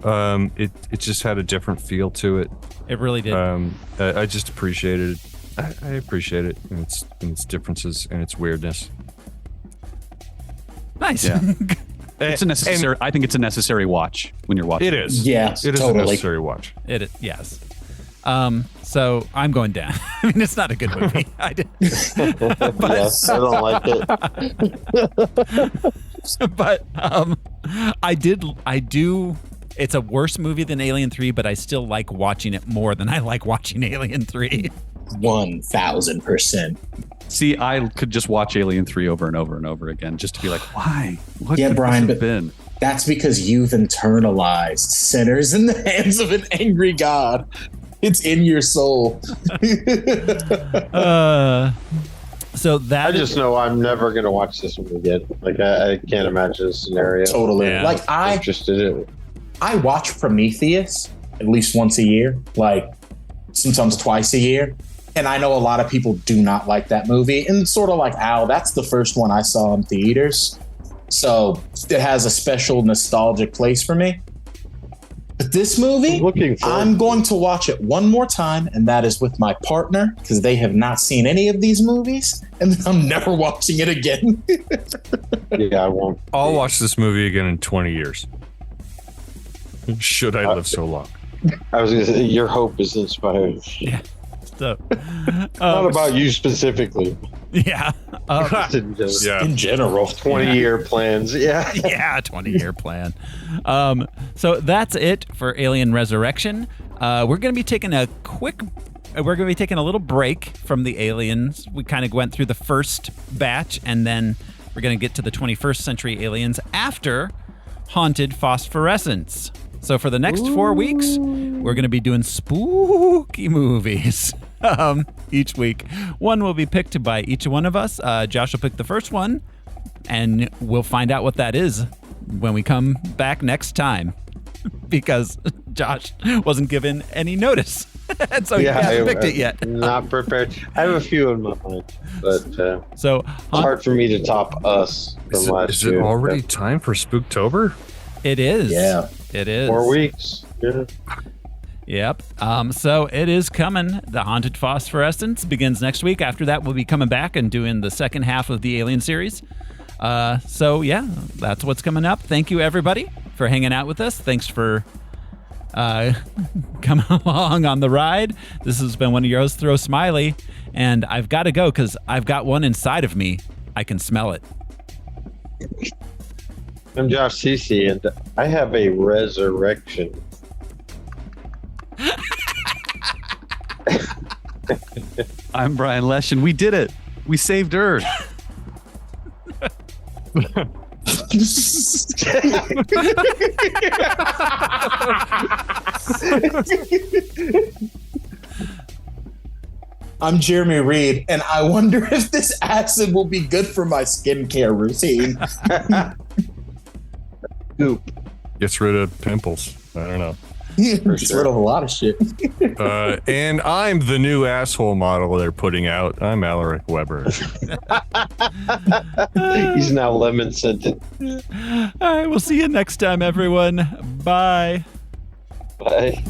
It just had a different feel to it. It really did. I just appreciated it. I appreciate it and its differences and its weirdness. Nice. Yeah. It's a necessary. I think it's a necessary watch when you're watching. It is. Yeah, it is totally. a necessary watch. It is. Yes. So I'm going down. I mean, it's not a good movie. I did. Yes, I don't like it. But I do. It's a worse movie than Alien 3, but I still like watching it more than I like watching Alien 3. 1000%. See, I could just watch Alien 3 over and over and over again just to be like, why? What Yeah, could Brian, this have but been? that's because you've internalized sinners in the hands of an angry God. It's in your soul. So that I just know I'm never going to watch this one again. Like, I can't imagine a scenario. Totally. Yeah. Like, I'm interested in it. I watch Prometheus at least once a year, like sometimes twice a year. And I know a lot of people do not like that movie. And sort of like Al, that's the first one I saw in theaters. So it has a special nostalgic place for me. But this movie, I'm going to watch it one more time, and that is with my partner, because they have not seen any of these movies, and I'm never watching it again. Yeah, I won't. I'll watch this movie again in 20 years. Should I live so long? I was going to say, your hope is inspired. Yeah. So, not about you specifically. Yeah. In general. 20-year plans. Yeah. Yeah, 20-year plan. So that's it for Alien Resurrection. We're going to be taking a little break from the aliens. We kind of went through the first batch, and then we're going to get to the 21st century aliens after Haunted Phosphorescence. So for the next 4 weeks, we're going to be doing spooky movies. Each week. One will be picked by each one of us. Josh will pick the first one, and we'll find out what that is when we come back next time, because Josh wasn't given any notice. And so he hasn't picked it yet. Not prepared. I have a few in my mind, but so it's hard for me to top us from last year. Is it already time for Spooktober? It is. Yeah. It is. 4 weeks. Yeah. Yep. So it is coming. The Haunted Phosphorescence begins next week. After that, we'll be coming back and doing the second half of the Alien series. So yeah, that's what's coming up. Thank you, everybody, for hanging out with us. Thanks for coming along on the ride. This has been one of your hosts, Throw Smiley, and I've got to go because I've got one inside of me. I can smell it. I'm Josh Cece, and I have a resurrection. I'm Brian Lesh, and we did it. We saved Earth. I'm Jeremy Reed, and I wonder if this acid will be good for my skincare routine. Goop. Gets rid of pimples. I don't know. Gets rid of a lot of shit. And I'm the new asshole model they're putting out. I'm Alaric Weber. He's now lemon scented. All right, we'll see you next time, everyone. Bye. Bye.